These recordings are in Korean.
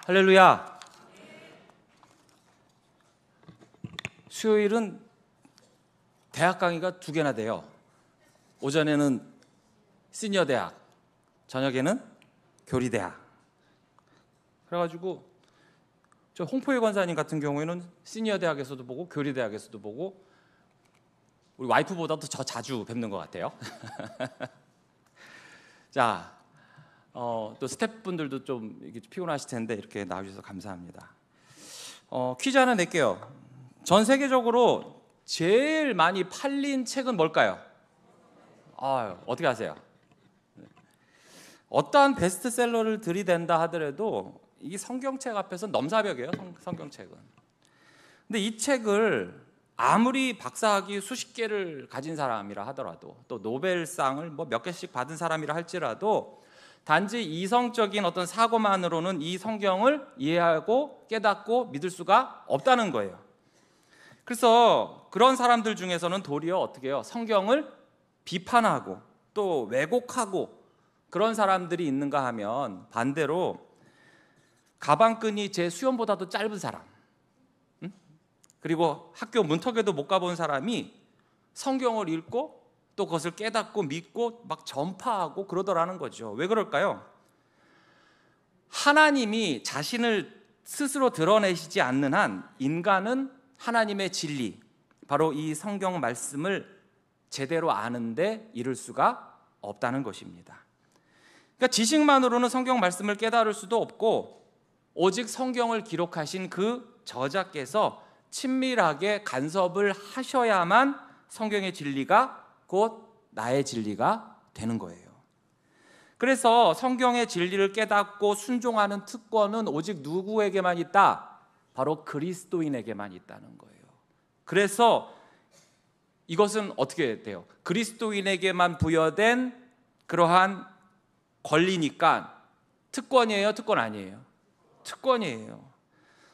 할렐루야. 수요일은 대학 강의가 2개나 돼요. 오전에는 시니어 대학, 저녁에는 교리대학. 그래가지고 저 홍포회 권사님 같은 경우에는 시니어 대학에서도 보고 교리대학에서도 보고 우리 와이프보다도 저 자주 뵙는 것 같아요. 자, 또 스태프분들도 좀 피곤하실 텐데 이렇게 나와주셔서 감사합니다. 퀴즈 하나 낼게요. 전 세계적으로 제일 많이 팔린 책은 뭘까요? 어떻게 아세요? 어떠한 베스트셀러를 들이댄다 하더라도 이 성경책 앞에서 넘사벽이에요. 성경책은. 근데 이 책을 아무리 박사학위 수십 개를 가진 사람이라 하더라도, 또 노벨상을 뭐 몇 개씩 받은 사람이라 할지라도 단지 이성적인 어떤 사고만으로는 이 성경을 이해하고 깨닫고 믿을 수가 없다는 거예요. 그래서 그런 사람들 중에서는 도리어 어떻게 해요? 성경을 비판하고 또 왜곡하고 그런 사람들이 있는가 하면 반대로 가방끈이 제 수염보다도 짧은 사람, 그리고 학교 문턱에도 못 가본 사람이 성경을 읽고 또 그것을 깨닫고 믿고 막 전파하고 그러더라는 거죠. 왜 그럴까요? 하나님이 자신을 스스로 드러내시지 않는 한 인간은 하나님의 진리, 바로 이 성경 말씀을 제대로 아는데 이를 수가 없다는 것입니다. 그러니까 지식만으로는 성경 말씀을 깨달을 수도 없고, 오직 성경을 기록하신 그 저자께서 친밀하게 간섭을 하셔야만 성경의 진리가 곧 나의 진리가 되는 거예요. 그래서 성경의 진리를 깨닫고 순종하는 특권은 오직 누구에게만 있다? 바로 그리스도인에게만 있다는 거예요. 그래서 이것은 어떻게 돼요? 그리스도인에게만 부여된 그러한 권리니까 특권이에요? 특권 아니에요? 특권이에요.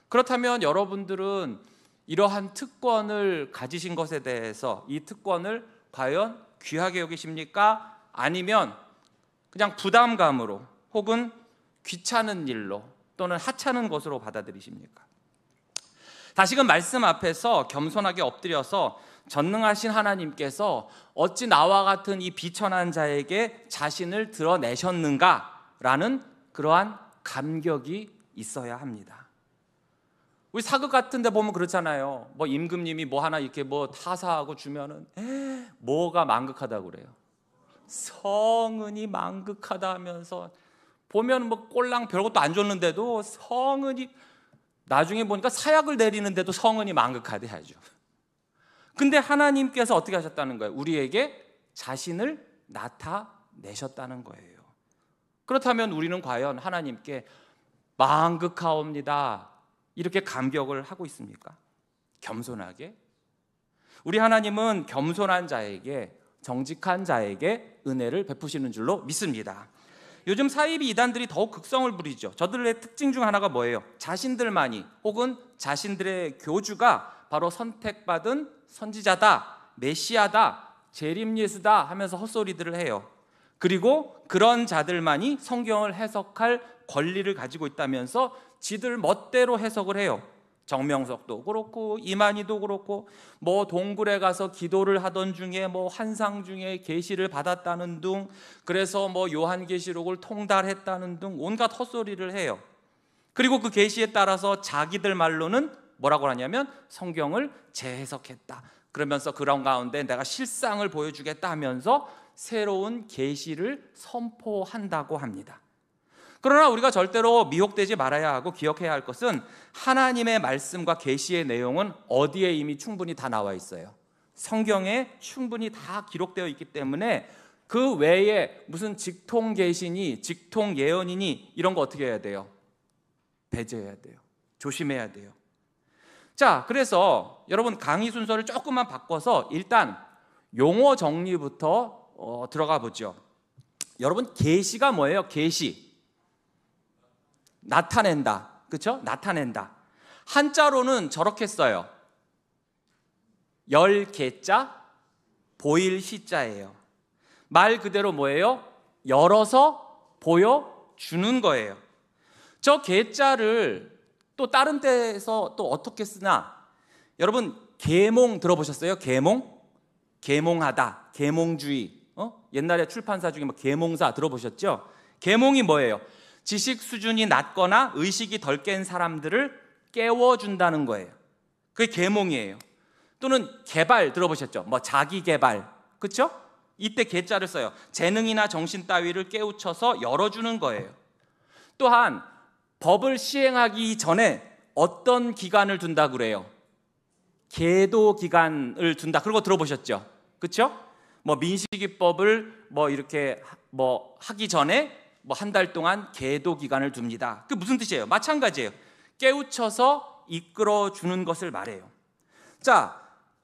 그렇다면 여러분들은 이러한 특권을 가지신 것에 대해서 이 특권을 과연 귀하게 여기십니까? 아니면 그냥 부담감으로 혹은 귀찮은 일로 또는 하찮은 것으로 받아들이십니까? 다시금 말씀 앞에서 겸손하게 엎드려서 전능하신 하나님께서 어찌 나와 같은 이 비천한 자에게 자신을 드러내셨는가라는 그러한 감격이 있어야 합니다. 우리 사극 같은 데 보면 그렇잖아요. 뭐 임금님이 뭐 하나 이렇게 뭐 타사하고 주면은 뭐가 망극하다고 그래요. 성은이 망극하다 하면서 보면 뭐 꼴랑 별것도 안 줬는데도 성은이, 나중에 보니까 사약을 내리는데도 성은이 망극하대 하죠. 근데 하나님께서 어떻게 하셨다는 거예요? 우리에게 자신을 나타내셨다는 거예요. 그렇다면 우리는 과연 하나님께 망극하옵니다 이렇게 감격을 하고 있습니까? 겸손하게? 우리 하나님은 겸손한 자에게, 정직한 자에게 은혜를 베푸시는 줄로 믿습니다. 요즘 사이비 이단들이 더욱 극성을 부리죠. 저들의 특징 중 하나가 뭐예요? 자신들만이 혹은 자신들의 교주가 바로 선택받은 선지자다, 메시아다, 재림 예수다 하면서 헛소리들을 해요. 그리고 그런 자들만이 성경을 해석할 권리를 가지고 있다면서 지들 멋대로 해석을 해요. 정명석도 그렇고 이만희도 그렇고 뭐 동굴에 가서 기도를 하던 중에 뭐 환상 중에 계시를 받았다는 등, 그래서 뭐 요한계시록을 통달했다는 등 온갖 헛소리를 해요. 그리고 그 계시에 따라서 자기들 말로는 뭐라고 하냐면 성경을 재해석했다. 그러면서 그런 가운데 내가 실상을 보여주겠다 하면서 새로운 계시를 선포한다고 합니다. 그러나 우리가 절대로 미혹되지 말아야 하고 기억해야 할 것은 하나님의 말씀과 계시의 내용은 어디에 이미 충분히 다 나와 있어요. 성경에 충분히 다 기록되어 있기 때문에 그 외에 무슨 직통 계시니 직통 예언이니 이런 거 어떻게 해야 돼요? 배제해야 돼요. 조심해야 돼요. 자, 그래서 여러분 강의 순서를 조금만 바꿔서 일단 용어 정리부터 들어가 보죠. 여러분 계시가 뭐예요? 계시. 나타낸다. 그렇죠? 나타낸다. 한자로는 저렇게 써요. 열 개자 보일 시자예요. 말 그대로 뭐예요? 열어서 보여주는 거예요. 저 계자를 또 다른 데에서 또 어떻게 쓰나? 여러분 계몽 들어보셨어요? 계몽? 계몽하다, 계몽주의. 옛날에 출판사 중에 뭐 계몽사 들어보셨죠? 계몽이 뭐예요? 지식 수준이 낮거나 의식이 덜 깬 사람들을 깨워준다는 거예요. 그게 계몽이에요. 또는 개발 들어보셨죠? 뭐 자기 개발, 그렇죠? 이때 계자를 써요. 재능이나 정신 따위를 깨우쳐서 열어주는 거예요. 또한 법을 시행하기 전에 어떤 기간을 둔다 그래요? 계도 기간을 둔다. 그런 거 들어보셨죠? 그렇죠? 뭐 민식이법을 뭐 이렇게 뭐 하기 전에 뭐 한 달 동안 계도 기간을 둡니다. 그게 무슨 뜻이에요? 마찬가지예요. 깨우쳐서 이끌어 주는 것을 말해요. 자,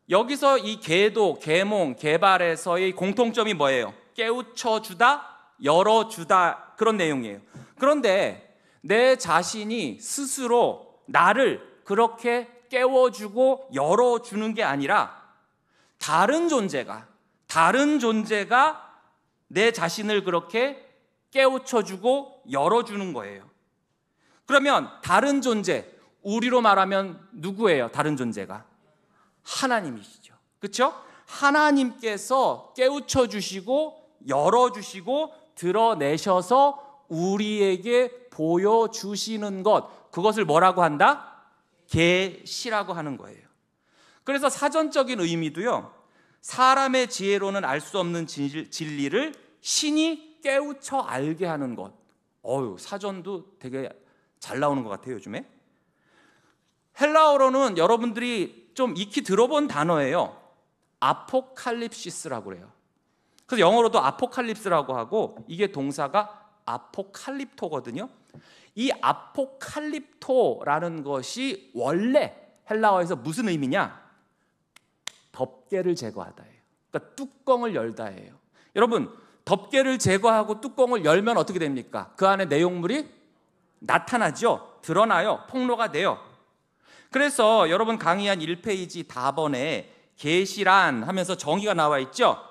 여기서 이 계도, 계몽, 개발에서의 공통점이 뭐예요? 깨우쳐 주다, 열어 주다, 그런 내용이에요. 그런데 내 자신이 스스로 나를 그렇게 깨워주고 열어주는 게 아니라 다른 존재가 내 자신을 그렇게 깨우쳐주고 열어주는 거예요. 그러면 다른 존재, 우리로 말하면 누구예요? 다른 존재가 하나님이시죠. 그렇죠? 하나님께서 깨우쳐주시고 열어주시고 드러내셔서 우리에게 보여주시는 것, 그것을 뭐라고 한다? 계시라고 하는 거예요. 그래서 사전적인 의미도요, 사람의 지혜로는 알 수 없는 진리를 신이 깨우쳐 알게 하는 것. 사전도 되게 잘 나오는 것 같아요, 요즘에. 헬라어로는 여러분들이 좀 익히 들어본 단어예요. 아포칼립시스라고 그래요. 그래서 영어로도 아포칼립스라고 하고, 이게 동사가 아포칼립토거든요. 이 아포칼립토라는 것이 원래 헬라어에서 무슨 의미냐? 덮개를 제거하다예요. 그러니까 뚜껑을 열다예요. 여러분, 덮개를 제거하고 뚜껑을 열면 어떻게 됩니까? 그 안에 내용물이 나타나죠. 드러나요. 폭로가 돼요. 그래서 여러분 강의 한 1페이지 다번에 계시란 하면서 정의가 나와 있죠.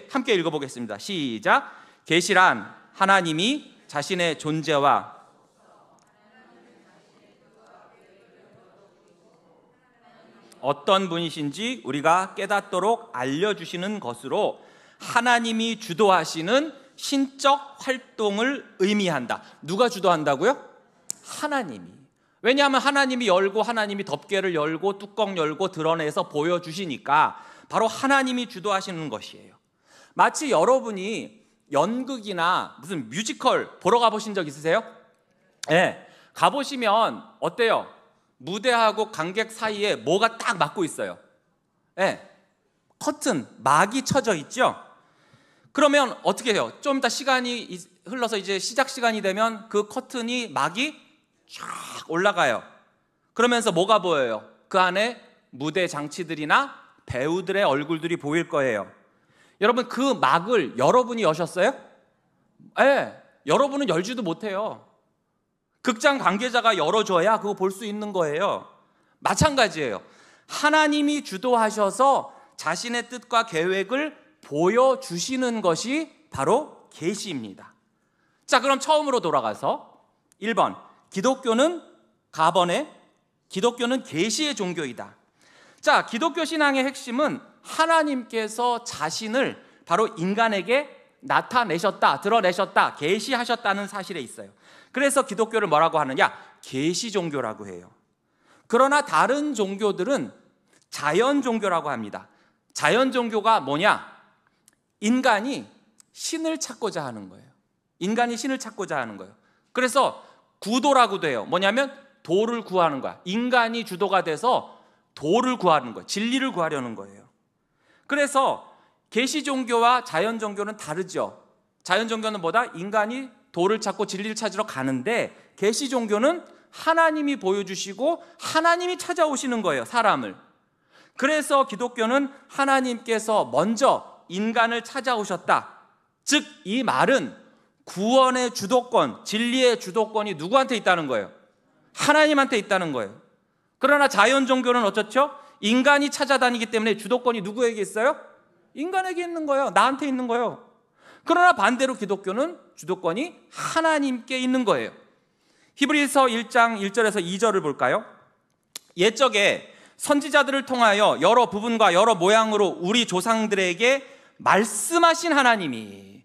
함께 읽어보겠습니다. 시작. 계시란 하나님이 자신의 존재와 어떤 분이신지 우리가 깨닫도록 알려주시는 것으로 하나님이 주도하시는 신적 활동을 의미한다. 누가 주도한다고요? 하나님이. 왜냐하면 하나님이 열고 하나님이 덮개를 열고 뚜껑 열고 드러내서 보여주시니까 바로 하나님이 주도하시는 것이에요. 마치 여러분이 연극이나 무슨 뮤지컬 보러 가보신 적 있으세요? 네. 가보시면 어때요? 무대하고 관객 사이에 뭐가 딱 막고 있어요. 네. 커튼, 막이 쳐져 있죠? 그러면 어떻게 해요? 좀 이따 시간이 흘러서 이제 시작 시간이 되면 그 커튼이, 막이 쫙 올라가요. 그러면서 뭐가 보여요? 그 안에 무대 장치들이나 배우들의 얼굴들이 보일 거예요. 여러분, 그 막을 여러분이 여셨어요? 네. 여러분은 열지도 못해요. 극장 관계자가 열어줘야 그거 볼 수 있는 거예요. 마찬가지예요. 하나님이 주도하셔서 자신의 뜻과 계획을 보여주시는 것이 바로 계시입니다. 자, 그럼 처음으로 돌아가서 1번, 기독교는 계시의 종교이다. 자, 기독교 신앙의 핵심은 하나님께서 자신을 바로 인간에게 나타내셨다, 드러내셨다, 계시하셨다는 사실에 있어요. 그래서 기독교를 뭐라고 하느냐? 계시 종교라고 해요. 그러나 다른 종교들은 자연 종교라고 합니다. 자연 종교가 뭐냐? 인간이 신을 찾고자 하는 거예요. 인간이 신을 찾고자 하는 거예요. 그래서 구도라고도 해요. 뭐냐면 도를 구하는 거야. 인간이 주도가 돼서 도를 구하는 거예요. 진리를 구하려는 거예요. 그래서 계시 종교와 자연 종교는 다르죠. 자연 종교는 뭐다? 인간이 도를 찾고 진리를 찾으러 가는데, 계시 종교는 하나님이 보여주시고 하나님이 찾아오시는 거예요, 사람을. 그래서 기독교는 하나님께서 먼저 인간을 찾아오셨다. 즉, 이 말은 구원의 주도권, 진리의 주도권이 누구한테 있다는 거예요? 하나님한테 있다는 거예요. 그러나 자연 종교는 어떻죠? 인간이 찾아다니기 때문에 주도권이 누구에게 있어요? 인간에게 있는 거예요. 나한테 있는 거예요. 그러나 반대로 기독교는 주도권이 하나님께 있는 거예요. 히브리서 1장 1절에서 2절을 볼까요? 옛적에 선지자들을 통하여 여러 부분과 여러 모양으로 우리 조상들에게 말씀하신 하나님이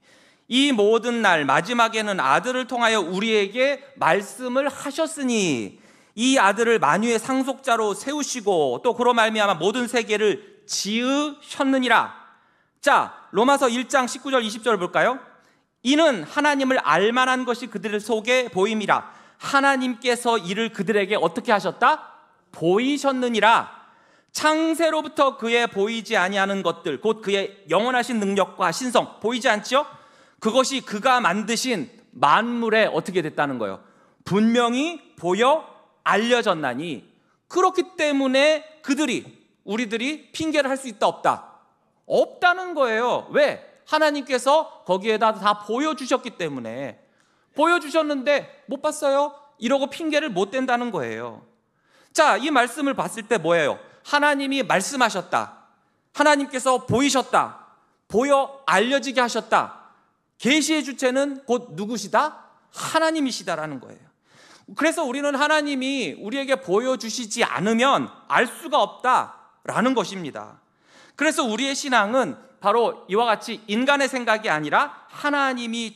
이 모든 날 마지막에는 아들을 통하여 우리에게 말씀을 하셨으니 이 아들을 만유의 상속자로 세우시고 또 그로 말미암아 모든 세계를 지으셨느니라. 자, 로마서 1장 19절 20절 볼까요? 이는 하나님을 알만한 것이 그들 속에 보임이라. 하나님께서 이를 그들에게 어떻게 하셨다? 보이셨느니라. 창세로부터 그의 보이지 아니하는 것들, 곧 그의 영원하신 능력과 신성, 보이지 않죠? 그것이 그가 만드신 만물에 어떻게 됐다는 거예요? 분명히 보여 알려졌나니. 그렇기 때문에 우리들이 핑계를 할 수 있다 없다? 없다는 거예요. 왜? 하나님께서 거기에다 다 보여주셨기 때문에. 보여주셨는데 못 봤어요? 이러고 핑계를 못 댄다는 거예요. 자, 이 말씀을 봤을 때 뭐예요? 하나님이 말씀하셨다. 하나님께서 보이셨다. 보여 알려지게 하셨다. 계시의 주체는 곧 누구시다? 하나님이시다라는 거예요. 그래서 우리는 하나님이 우리에게 보여주시지 않으면 알 수가 없다라는 것입니다. 그래서 우리의 신앙은 바로 이와 같이 인간의 생각이 아니라 하나님이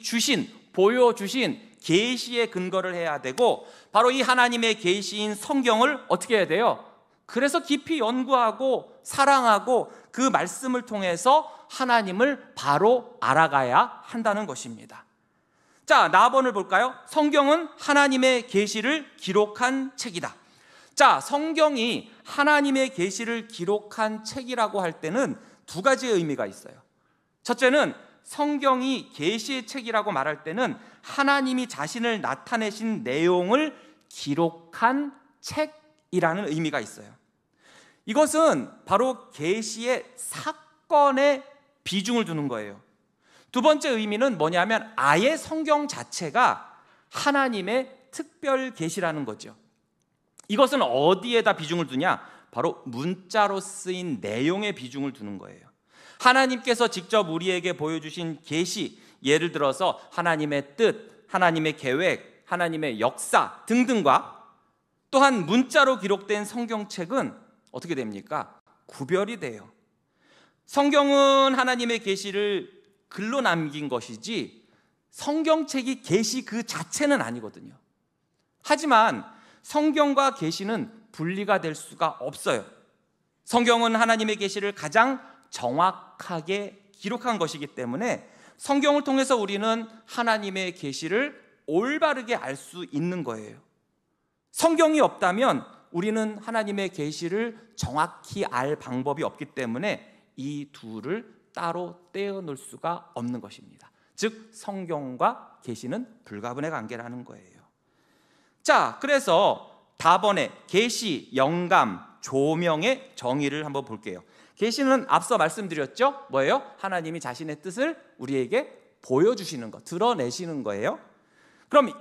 보여주신 계시에 근거를 해야 되고, 바로 이 하나님의 계시인 성경을 어떻게 해야 돼요? 그래서 깊이 연구하고 사랑하고 그 말씀을 통해서 하나님을 바로 알아가야 한다는 것입니다. 자, 나번을 볼까요? 성경은 하나님의 계시를 기록한 책이다. 자, 성경이 하나님의 계시를 기록한 책이라고 할 때는 두 가지의 의미가 있어요. 첫째는 성경이 계시의 책이라고 말할 때는 하나님이 자신을 나타내신 내용을 기록한 책이라는 의미가 있어요. 이것은 바로 계시의 사건에 비중을 두는 거예요. 두 번째 의미는 뭐냐면 아예 성경 자체가 하나님의 특별 계시라는 거죠. 이것은 어디에다 비중을 두냐? 바로 문자로 쓰인 내용에 비중을 두는 거예요. 하나님께서 직접 우리에게 보여주신 계시, 예를 들어서 하나님의 뜻, 하나님의 계획, 하나님의 역사 등등과 또한 문자로 기록된 성경책은 어떻게 됩니까? 구별이 돼요. 성경은 하나님의 계시를 글로 남긴 것이지 성경책이 계시 그 자체는 아니거든요. 하지만 성경과 계시는 분리가 될 수가 없어요. 성경은 하나님의 계시를 가장 정확하게 기록한 것이기 때문에 성경을 통해서 우리는 하나님의 계시를 올바르게 알 수 있는 거예요. 성경이 없다면 우리는 하나님의 계시를 정확히 알 방법이 없기 때문에 이 둘을 따로 떼어놓을 수가 없는 것입니다. 즉 성경과 계시는 불가분의 관계라는 거예요. 자, 그래서 다번에 계시, 영감, 조명의 정의를 한번 볼게요. 계시는 앞서 말씀드렸죠? 뭐예요? 하나님이 자신의 뜻을 우리에게 보여주시는 것, 드러내시는 거예요. 그럼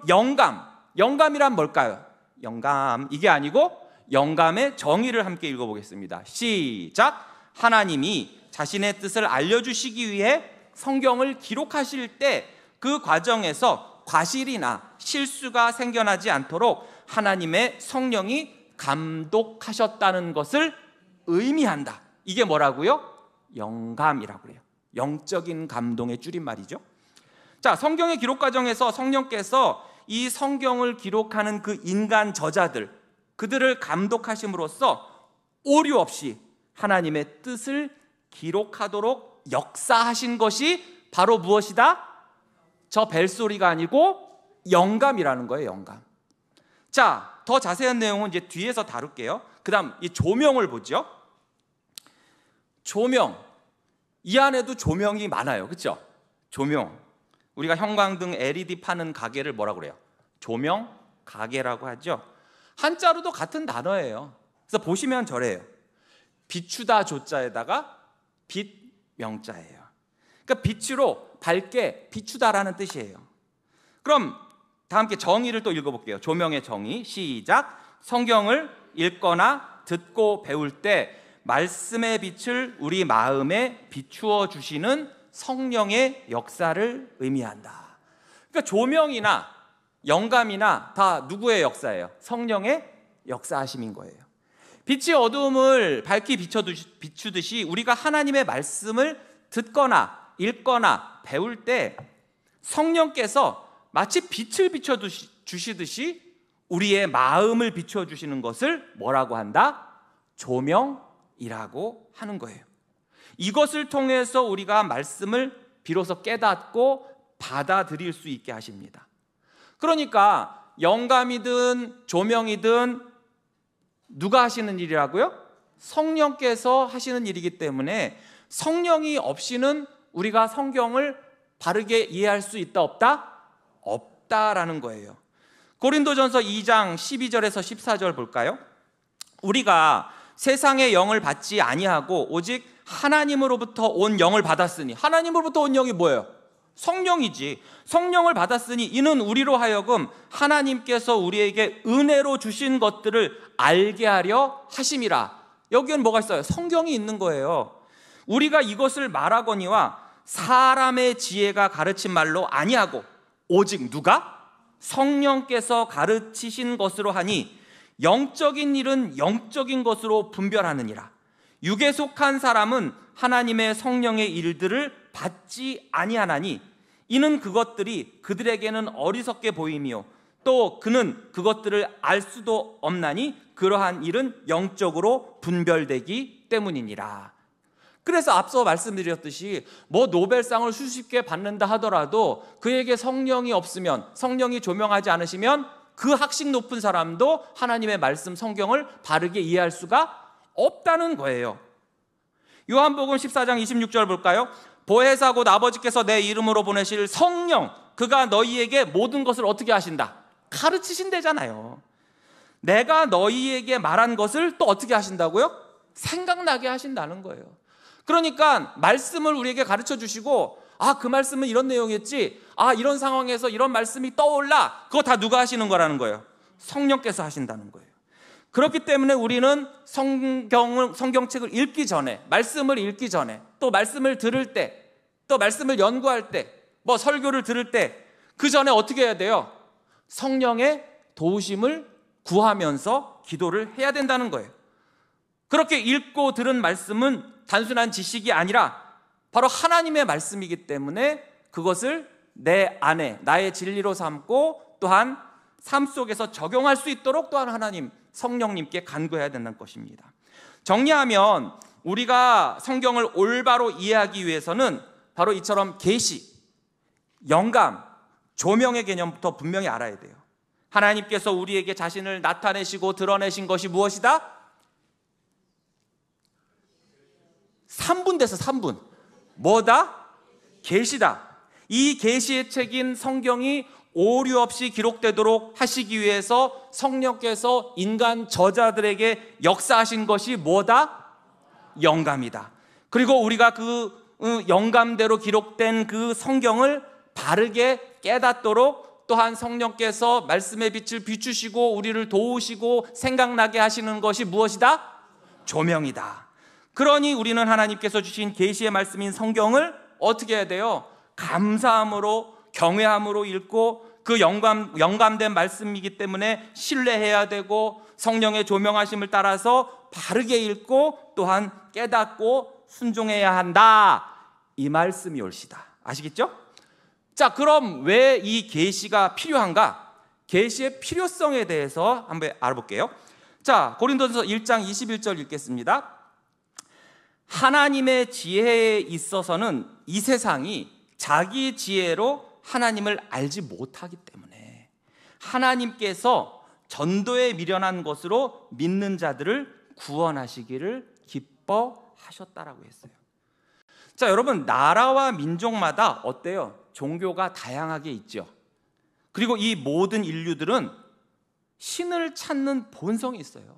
영감이란 뭘까요? 영감, 이게 아니고 영감의 정의를 함께 읽어보겠습니다. 시작! 하나님이 자신의 뜻을 알려주시기 위해 성경을 기록하실 때 그 과정에서 과실이나 실수가 생겨나지 않도록 하나님의 성령이 감독하셨다는 것을 의미한다. 이게 뭐라고요? 영감이라고 해요. 영적인 감동의 줄임말이죠. 자, 성경의 기록 과정에서 성령께서 이 성경을 기록하는 그 인간 저자들, 그들을 감독하심으로써 오류 없이 하나님의 뜻을 기록하도록 역사하신 것이 바로 무엇이다? 저 벨소리가 아니고 영감이라는 거예요. 영감. 자, 더 자세한 내용은 이제 뒤에서 다룰게요. 그 다음 이 조명을 보죠. 조명, 이 안에도 조명이 많아요. 그렇죠? 조명, 우리가 형광등 LED 파는 가게를 뭐라고 그래요? 조명 가게라고 하죠. 한자로도 같은 단어예요. 그래서 보시면 저래요. 비추다 조자에다가 빛 명자예요. 그러니까 빛으로 밝게 비추다라는 뜻이에요. 그럼 다 함께 정의를 또 읽어볼게요. 조명의 정의 시작. 성경을 읽거나 듣고 배울 때 말씀의 빛을 우리 마음에 비추어 주시는 성령의 역사를 의미한다. 그러니까 조명이나 영감이나 다 누구의 역사예요? 성령의 역사하심인 거예요. 빛이 어두움을 밝히 비추듯이 우리가 하나님의 말씀을 듣거나 읽거나 배울 때 성령께서 마치 빛을 비춰주시듯이 우리의 마음을 비춰주시는 것을 뭐라고 한다? 조명이라고 하는 거예요. 이것을 통해서 우리가 말씀을 비로소 깨닫고 받아들일 수 있게 하십니다. 그러니까 영감이든 조명이든 누가 하시는 일이라고요? 성령께서 하시는 일이기 때문에 성령이 없이는 우리가 성경을 바르게 이해할 수 있다 없다? 없다라는 거예요. 고린도전서 2장 12절에서 14절 볼까요? 우리가 세상의 영을 받지 아니하고 오직 하나님으로부터 온 영을 받았으니, 하나님으로부터 온 영이 뭐예요? 성령이지. 성령을 받았으니 이는 우리로 하여금 하나님께서 우리에게 은혜로 주신 것들을 알게 하려 하심이라. 여기엔 뭐가 있어요? 성경이 있는 거예요. 우리가 이것을 말하거니와 사람의 지혜가 가르친 말로 아니하고 오직 누가? 성령께서 가르치신 것으로 하니 영적인 일은 영적인 것으로 분별하느니라. 육에 속한 사람은 하나님의 성령의 일들을 받지 아니하나니 이는 그것들이 그들에게는 어리석게 보임이요 또 그는 그것들을 알 수도 없나니 그러한 일은 영적으로 분별되기 때문이니라. 그래서 앞서 말씀드렸듯이 뭐 노벨상을 수십 개 받는다 하더라도 그에게 성령이 없으면, 성령이 조명하지 않으시면 그 학식 높은 사람도 하나님의 말씀 성경을 바르게 이해할 수가 없다는 거예요. 요한복음 14장 26절 볼까요? 보혜사 곧 아버지께서 내 이름으로 보내실 성령, 그가 너희에게 모든 것을 어떻게 하신다? 가르치신대잖아요. 내가 너희에게 말한 것을 또 어떻게 하신다고요? 생각나게 하신다는 거예요. 그러니까 말씀을 우리에게 가르쳐 주시고, 아, 그 말씀은 이런 내용이었지, 아, 이런 상황에서 이런 말씀이 떠올라, 그거 다 누가 하시는 거라는 거예요? 성령께서 하신다는 거예요. 그렇기 때문에 우리는 성경책을 읽기 전에, 말씀을 읽기 전에, 또 말씀을 들을 때, 또 말씀을 연구할 때, 뭐 설교를 들을 때, 그 전에 어떻게 해야 돼요? 성령의 도우심을 구하면서 기도를 해야 된다는 거예요. 그렇게 읽고 들은 말씀은 단순한 지식이 아니라 바로 하나님의 말씀이기 때문에 그것을 내 안에 나의 진리로 삼고 또한 삶 속에서 적용할 수 있도록 또한 하나님, 성령님께 간구해야 된다는 것입니다. 정리하면 우리가 성경을 올바로 이해하기 위해서는 바로 이처럼 계시, 영감, 조명의 개념부터 분명히 알아야 돼요. 하나님께서 우리에게 자신을 나타내시고 드러내신 것이 무엇이다? 3분 돼서 3분. 뭐다? 계시다. 이 계시의 책인 성경이 오류 없이 기록되도록 하시기 위해서 성령께서 인간 저자들에게 역사하신 것이 뭐다? 영감이다. 그리고 우리가 그 영감대로 기록된 그 성경을 바르게 깨닫도록 또한 성령께서 말씀의 빛을 비추시고 우리를 도우시고 생각나게 하시는 것이 무엇이다? 조명이다. 그러니 우리는 하나님께서 주신 계시의 말씀인 성경을 어떻게 해야 돼요? 감사함으로, 경외함으로 읽고 그 영감된 말씀이기 때문에 신뢰해야 되고 성령의 조명하심을 따라서 바르게 읽고 또한 깨닫고 순종해야 한다. 이 말씀이 옳시다. 아시겠죠? 자, 그럼 왜 이 계시가 필요한가? 계시의 필요성에 대해서 한번 알아볼게요. 자, 고린도전서 1장 21절 읽겠습니다. 하나님의 지혜에 있어서는 이 세상이 자기 지혜로 하나님을 알지 못하기 때문에 하나님께서 전도에 미련한 것으로 믿는 자들을 구원하시기를 기뻐하셨다라고 했어요. 자, 여러분, 나라와 민족마다 어때요? 종교가 다양하게 있죠. 그리고 이 모든 인류들은 신을 찾는 본성이 있어요.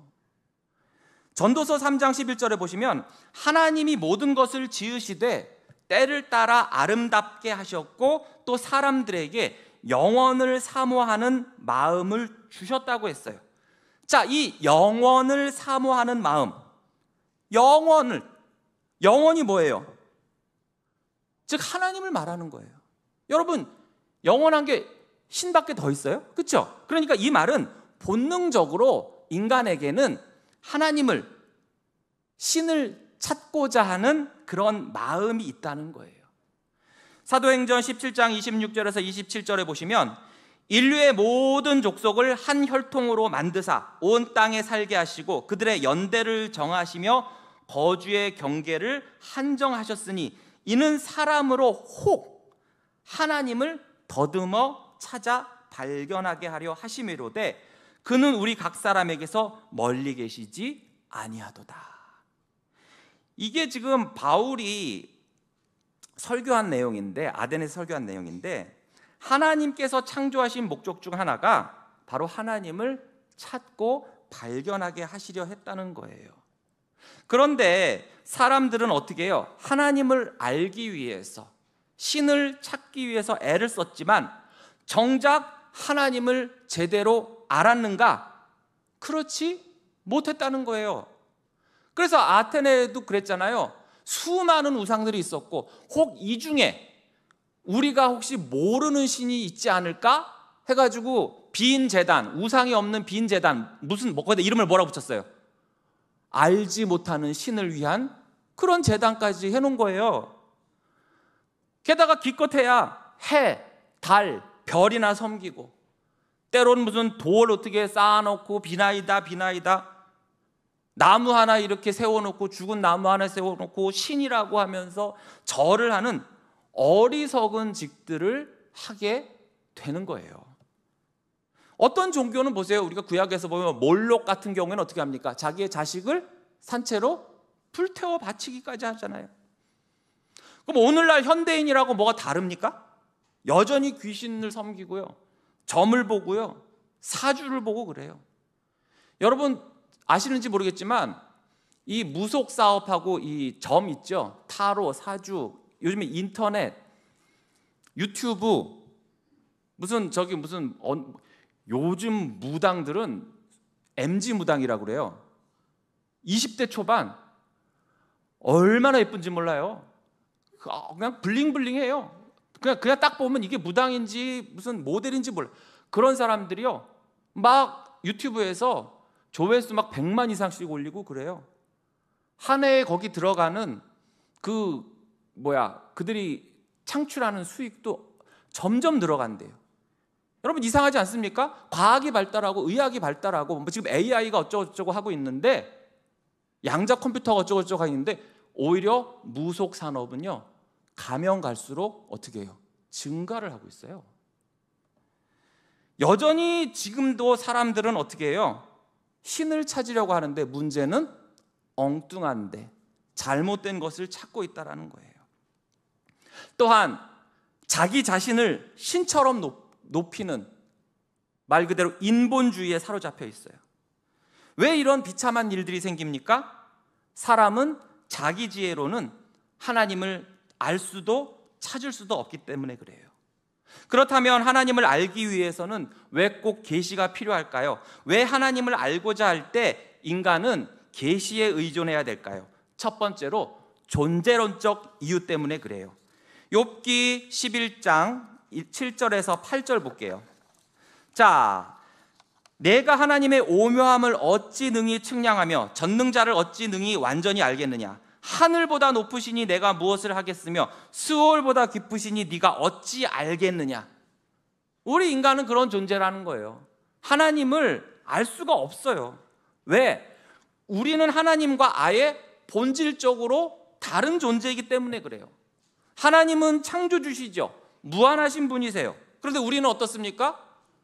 전도서 3장 11절에 보시면 하나님이 모든 것을 지으시되 때를 따라 아름답게 하셨고 또 사람들에게 영원을 사모하는 마음을 주셨다고 했어요. 자, 이 영원을 사모하는 마음, 영원이 뭐예요? 즉 하나님을 말하는 거예요. 여러분, 영원한 게 신밖에 더 있어요? 그렇죠? 그러니까 이 말은 본능적으로 인간에게는 하나님을, 신을 찾고자 하는 그런 마음이 있다는 거예요. 사도행전 17장 26절에서 27절에 보시면 인류의 모든 족속을 한 혈통으로 만드사 온 땅에 살게 하시고 그들의 연대를 정하시며 거주의 경계를 한정하셨으니 이는 사람으로 혹 하나님을 더듬어 찾아 발견하게 하려 하심이로되 그는 우리 각 사람에게서 멀리 계시지 아니하도다. 이게 지금 바울이 설교한 내용인데, 아덴에서 설교한 내용인데, 하나님께서 창조하신 목적 중 하나가 바로 하나님을 찾고 발견하게 하시려 했다는 거예요. 그런데 사람들은 어떻게 해요? 하나님을 알기 위해서, 신을 찾기 위해서 애를 썼지만 정작 하나님을 제대로 알았는가? 그렇지 못했다는 거예요. 그래서 아테네도 그랬잖아요. 수많은 우상들이 있었고 혹 이 중에 우리가 혹시 모르는 신이 있지 않을까 해가지고 빈 제단, 우상이 없는 빈 제단, 무슨 거기다 이름을 뭐라고 붙였어요? 알지 못하는 신을 위한 그런 제단까지 해놓은 거예요. 게다가 기껏해야 해, 달, 별이나 섬기고 때로는 무슨 돌 어떻게 쌓아놓고 비나이다 나무 하나 이렇게 세워놓고 죽은 나무 하나 세워놓고 신이라고 하면서 절을 하는 어리석은 짓들을 하게 되는 거예요. 어떤 종교는 보세요. 우리가 구약에서 보면 몰록 같은 경우에는 어떻게 합니까? 자기의 자식을 산채로 불태워 바치기까지 하잖아요. 그럼 오늘날 현대인이라고 뭐가 다릅니까? 여전히 귀신을 섬기고요, 점을 보고요, 사주를 보고 그래요. 여러분 아시는지 모르겠지만 이 무속 사업하고 이 점 있죠? 타로, 사주, 요즘에 인터넷, 유튜브, 요즘 무당들은 MG 무당이라고 그래요. 20대 초반, 얼마나 예쁜지 몰라요. 그냥 블링블링해요. 그냥 딱 보면 이게 무당인지 무슨 모델인지 몰라. 그런 사람들이요, 막 유튜브에서 조회수 막 100만 이상씩 올리고 그래요. 한 해에 거기 들어가는 그들이 창출하는 수익도 점점 늘어간대요. 여러분 이상하지 않습니까? 과학이 발달하고 의학이 발달하고 지금 AI가 어쩌고저쩌고 하고 있는데, 양자 컴퓨터가 어쩌고저쩌고 하고 있는데, 오히려 무속 산업은요 가면 갈수록 어떻게 해요? 증가를 하고 있어요. 여전히 지금도 사람들은 어떻게 해요? 신을 찾으려고 하는데 문제는 엉뚱한데 잘못된 것을 찾고 있다는 거예요. 또한 자기 자신을 신처럼 높이는, 말 그대로 인본주의에 사로잡혀 있어요. 왜 이런 비참한 일들이 생깁니까? 사람은 자기 지혜로는 하나님을 알 수도 찾을 수도 없기 때문에 그래요. 그렇다면 하나님을 알기 위해서는 왜 꼭 계시가 필요할까요? 왜 하나님을 알고자 할 때 인간은 계시에 의존해야 될까요? 첫 번째로 존재론적 이유 때문에 그래요. 욥기 11장 7절에서 8절 볼게요. 자, 내가 하나님의 오묘함을 어찌 능히 측량하며 전능자를 어찌 능히 완전히 알겠느냐? 하늘보다 높으시니 내가 무엇을 하겠으며 스올보다 깊으시니 네가 어찌 알겠느냐? 우리 인간은 그런 존재라는 거예요. 하나님을 알 수가 없어요. 왜? 우리는 하나님과 아예 본질적으로 다른 존재이기 때문에 그래요. 하나님은 창조주시죠. 무한하신 분이세요. 그런데 우리는 어떻습니까?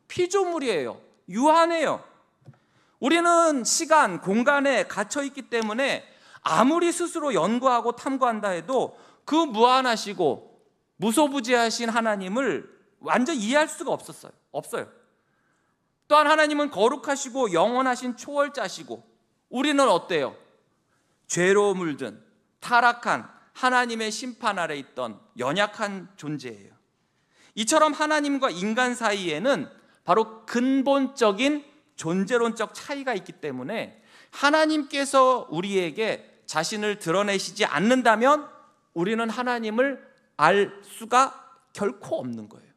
피조물이에요. 유한해요. 우리는 시간, 공간에 갇혀 있기 때문에 아무리 스스로 연구하고 탐구한다 해도 그 무한하시고 무소부지하신 하나님을 완전히 이해할 수가 없어요. 또한 하나님은 거룩하시고 영원하신 초월자시고, 우리는 어때요? 죄로 물든 타락한 하나님의 심판 아래 있던 연약한 존재예요. 이처럼 하나님과 인간 사이에는 바로 근본적인 존재론적 차이가 있기 때문에 하나님께서 우리에게 자신을 드러내시지 않는다면 우리는 하나님을 알 수가 결코 없는 거예요.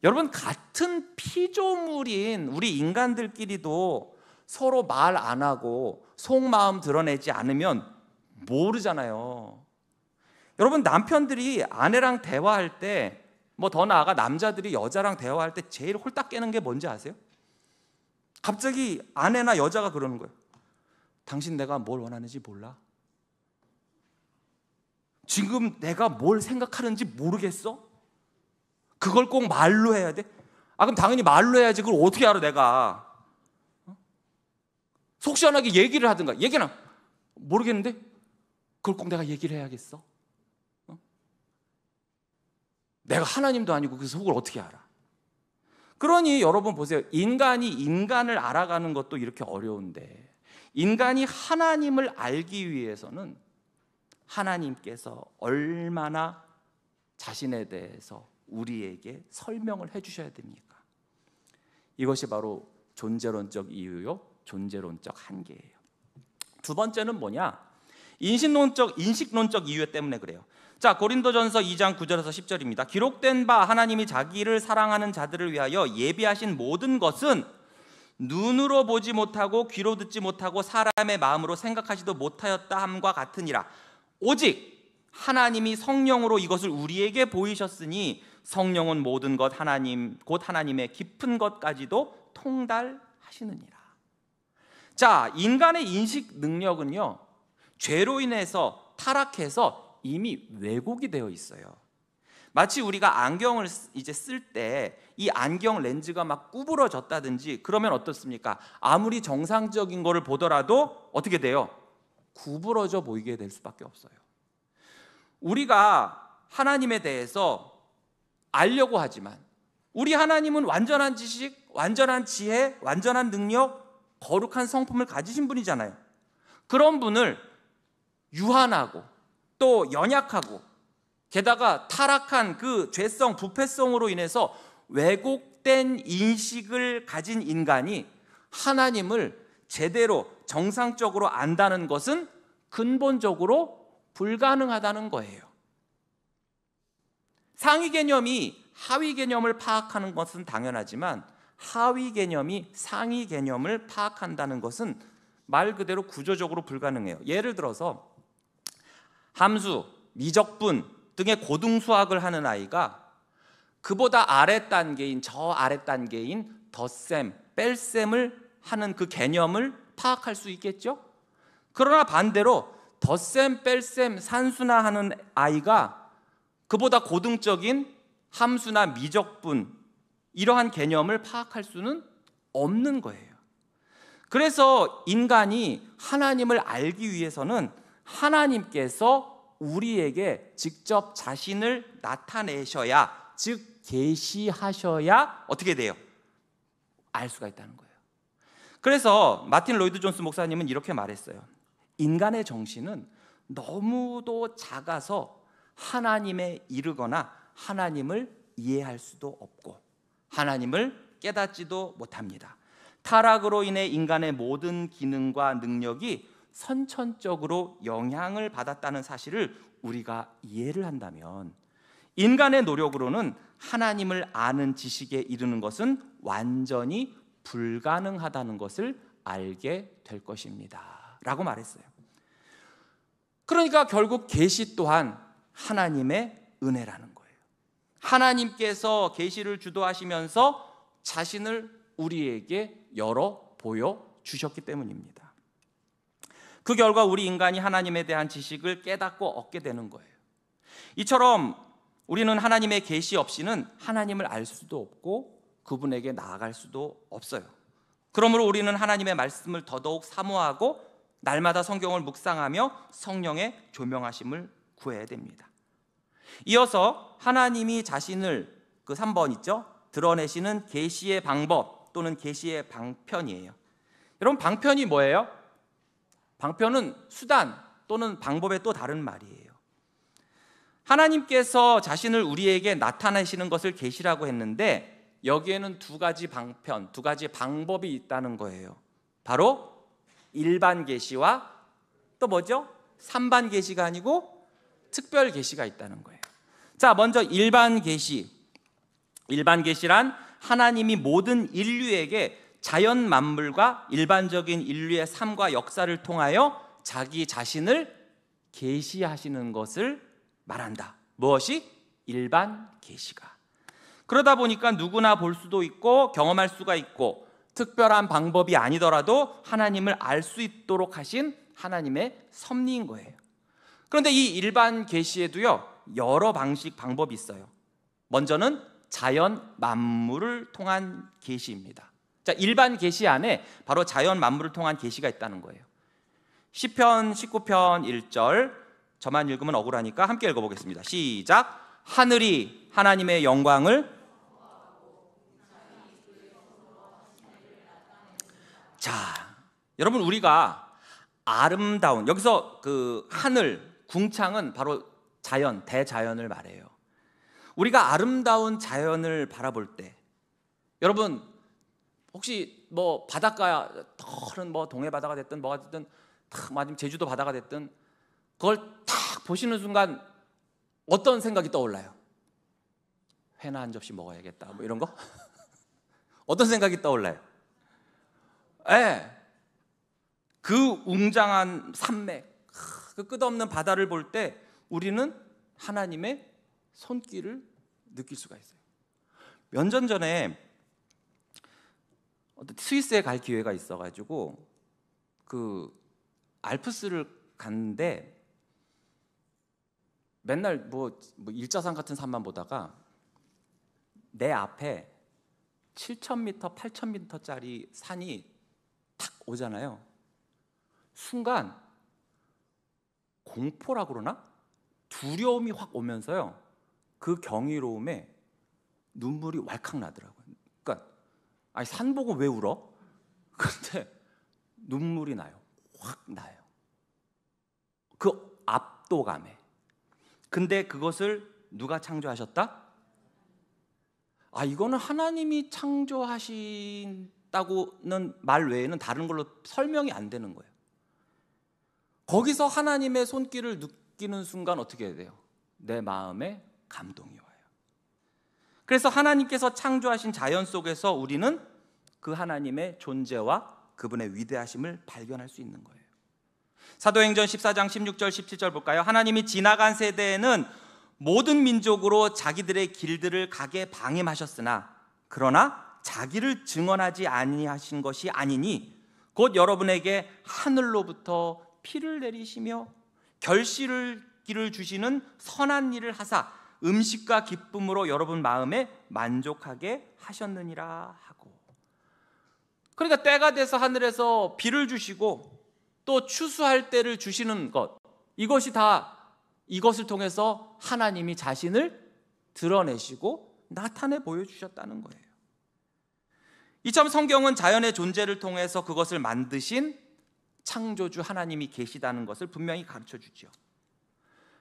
여러분, 같은 피조물인 우리 인간들끼리도 서로 말 안 하고 속마음 드러내지 않으면 모르잖아요. 여러분, 남편들이 아내랑 대화할 때, 뭐 더 나아가 남자들이 여자랑 대화할 때 제일 홀딱 깨는 게 뭔지 아세요? 갑자기 아내나 여자가 그러는 거예요. 당신 내가 뭘 원하는지 몰라? 지금 내가 뭘 생각하는지 모르겠어? 그걸 꼭 말로 해야 돼? 아, 그럼 당연히 말로 해야지. 그걸 어떻게 알아 내가? 속 시원하게 얘기를 하든가. 얘기는 모르겠는데 그걸 꼭 내가 얘기를 해야겠어? 내가 하나님도 아니고 그 속을 어떻게 알아? 그러니 여러분 보세요. 인간이 인간을 알아가는 것도 이렇게 어려운데, 인간이 하나님을 알기 위해서는 하나님께서 얼마나 자신에 대해서 우리에게 설명을 해주셔야 됩니까? 이것이 바로 존재론적 이유요, 존재론적 한계예요. 두 번째는 뭐냐? 인식론적 이유 때문에 그래요. 자, 고린도전서 2장 9절에서 10절입니다. 기록된 바 하나님이 자기를 사랑하는 자들을 위하여 예비하신 모든 것은 눈으로 보지 못하고 귀로 듣지 못하고 사람의 마음으로 생각하지도 못하였다 함과 같으니라. 오직 하나님이 성령으로 이것을 우리에게 보이셨으니 성령은 모든 것 곧 하나님의 깊은 것까지도 통달하시느니라. 자, 인간의 인식 능력은요, 죄로 인해서 타락해서 이미 왜곡이 되어 있어요. 마치 우리가 안경을 이제 쓸 때 이 안경 렌즈가 막 구부러졌다든지 그러면 어떻습니까? 아무리 정상적인 거를 보더라도 어떻게 돼요? 구부러져 보이게 될 수밖에 없어요. 우리가 하나님에 대해서 알려고 하지만 우리 하나님은 완전한 지식, 완전한 지혜, 완전한 능력, 거룩한 성품을 가지신 분이잖아요. 그런 분을 유한하고 또 연약하고 게다가 타락한 그 죄성, 부패성으로 인해서 왜곡된 인식을 가진 인간이 하나님을 제대로 정상적으로 안다는 것은 근본적으로 불가능하다는 거예요. 상위 개념이 하위 개념을 파악하는 것은 당연하지만 하위 개념이 상위 개념을 파악한다는 것은 말 그대로 구조적으로 불가능해요. 예를 들어서 함수, 미적분 등의 고등수학을 하는 아이가 그보다 아래 단계인 저 아래 단계인 덧셈, 뺄셈을 하는 그 개념을 파악할 수 있겠죠? 그러나 반대로 덧셈, 뺄셈, 산수나하는 아이가 그보다 고등적인 함수나 미적분 이러한 개념을 파악할 수는 없는 거예요. 그래서 인간이 하나님을 알기 위해서는 하나님께서 우리에게 직접 자신을 나타내셔야, 즉 계시하셔야 어떻게 돼요? 알 수가 있다는 거예요. 그래서 마틴 로이드 존스 목사님은 이렇게 말했어요. 인간의 정신은 너무도 작아서 하나님에 이르거나 하나님을 이해할 수도 없고 하나님을 깨닫지도 못합니다. 타락으로 인해 인간의 모든 기능과 능력이 선천적으로 영향을 받았다는 사실을 우리가 이해를 한다면 인간의 노력으로는 하나님을 아는 지식에 이르는 것은 완전히 불가능하다는 것을 알게 될 것입니다 라고 말했어요. 그러니까 결국 계시 또한 하나님의 은혜라는 거예요. 하나님께서 계시를 주도하시면서 자신을 우리에게 열어 보여주셨기 때문입니다. 그 결과 우리 인간이 하나님에 대한 지식을 깨닫고 얻게 되는 거예요. 이처럼 우리는 하나님의 계시 없이는 하나님을 알 수도 없고 그분에게 나아갈 수도 없어요. 그러므로 우리는 하나님의 말씀을 더더욱 사모하고 날마다 성경을 묵상하며 성령의 조명하심을 구해야 됩니다. 이어서 하나님이 자신을 그 3번 있죠? 드러내시는 계시의 방법 또는 계시의 방편이에요. 여러분, 방편이 뭐예요? 방편은 수단 또는 방법의 또 다른 말이에요. 하나님께서 자신을 우리에게 나타내시는 것을 계시라고 했는데 여기에는 두 가지 방편, 두 가지 방법이 있다는 거예요. 바로 일반 계시와 또 뭐죠? 삼반 계시가 아니고 특별 계시가 있다는 거예요. 자, 먼저 일반 계시. 일반 계시란 하나님이 모든 인류에게 자연 만물과 일반적인 인류의 삶과 역사를 통하여 자기 자신을 계시하시는 것을 말한다. 무엇이? 일반 계시가. 그러다 보니까 누구나 볼 수도 있고 경험할 수가 있고 특별한 방법이 아니더라도 하나님을 알 수 있도록 하신 하나님의 섭리인 거예요. 그런데 이 일반 계시에도요, 여러 방법이 있어요. 먼저는 자연 만물을 통한 계시입니다. 자, 일반 계시 안에 바로 자연 만물을 통한 계시가 있다는 거예요. 시편 19편 1절, 저만 읽으면 억울하니까 함께 읽어보겠습니다. 시작. 하늘이 하나님의 영광을. 자, 여러분, 우리가 아름다운, 여기서 그 하늘, 궁창은 바로 자연, 대자연을 말해요. 우리가 아름다운 자연을 바라볼 때, 여러분 혹시 뭐 바닷가, 다른 뭐 동해 바다가 됐든 뭐가 됐든, 아니면 제주도 바다가 됐든, 그걸 딱 보시는 순간 어떤 생각이 떠올라요? 회나 한 접시 먹어야겠다, 뭐 이런 거? 어떤 생각이 떠올라요? 그 웅장한 산맥, 그 끝없는 바다를 볼 때 우리는 하나님의 손길을 느낄 수가 있어요. 몇 년 전에 스위스에 갈 기회가 있어가지고 그 알프스를 갔는데 맨날 뭐 일자산 같은 산만 보다가 내 앞에 7,000m, 8,000m짜리 산이 탁 오잖아요. 순간 공포라고 그러나? 두려움이 확 오면서요, 그 경이로움에 눈물이 왈칵 나더라고요. 그러니까 아니, 산 보고 왜 울어? 근데 눈물이 나요. 확 나요. 그 압도감에. 근데 그것을 누가 창조하셨다? 이거는 하나님이 창조하신다고는 말 외에는 다른 걸로 설명이 안 되는 거예요. 거기서 하나님의 손길을 느끼는 순간 어떻게 해야 돼요? 내 마음에 감동이 와요. 그래서 하나님께서 창조하신 자연 속에서 우리는 그 하나님의 존재와 그분의 위대하심을 발견할 수 있는 거예요. 사도행전 14장 16절 17절 볼까요? 하나님이 지나간 세대에는 모든 민족으로 자기들의 길들을 가게 방임하셨으나 그러나 자기를 증언하지 아니하신 것이 아니니 곧 여러분에게 하늘로부터 피를 내리시며 결실을 주시는 선한 일을 하사 음식과 기쁨으로 여러분 마음에 만족하게 하셨느니라 하고. 그러니까 때가 돼서 하늘에서 비를 주시고 또 추수할 때를 주시는 것, 이것이 다 이것을 통해서 하나님이 자신을 드러내시고 나타내 보여주셨다는 거예요. 이처럼 성경은 자연의 존재를 통해서 그것을 만드신 창조주 하나님이 계시다는 것을 분명히 가르쳐주죠.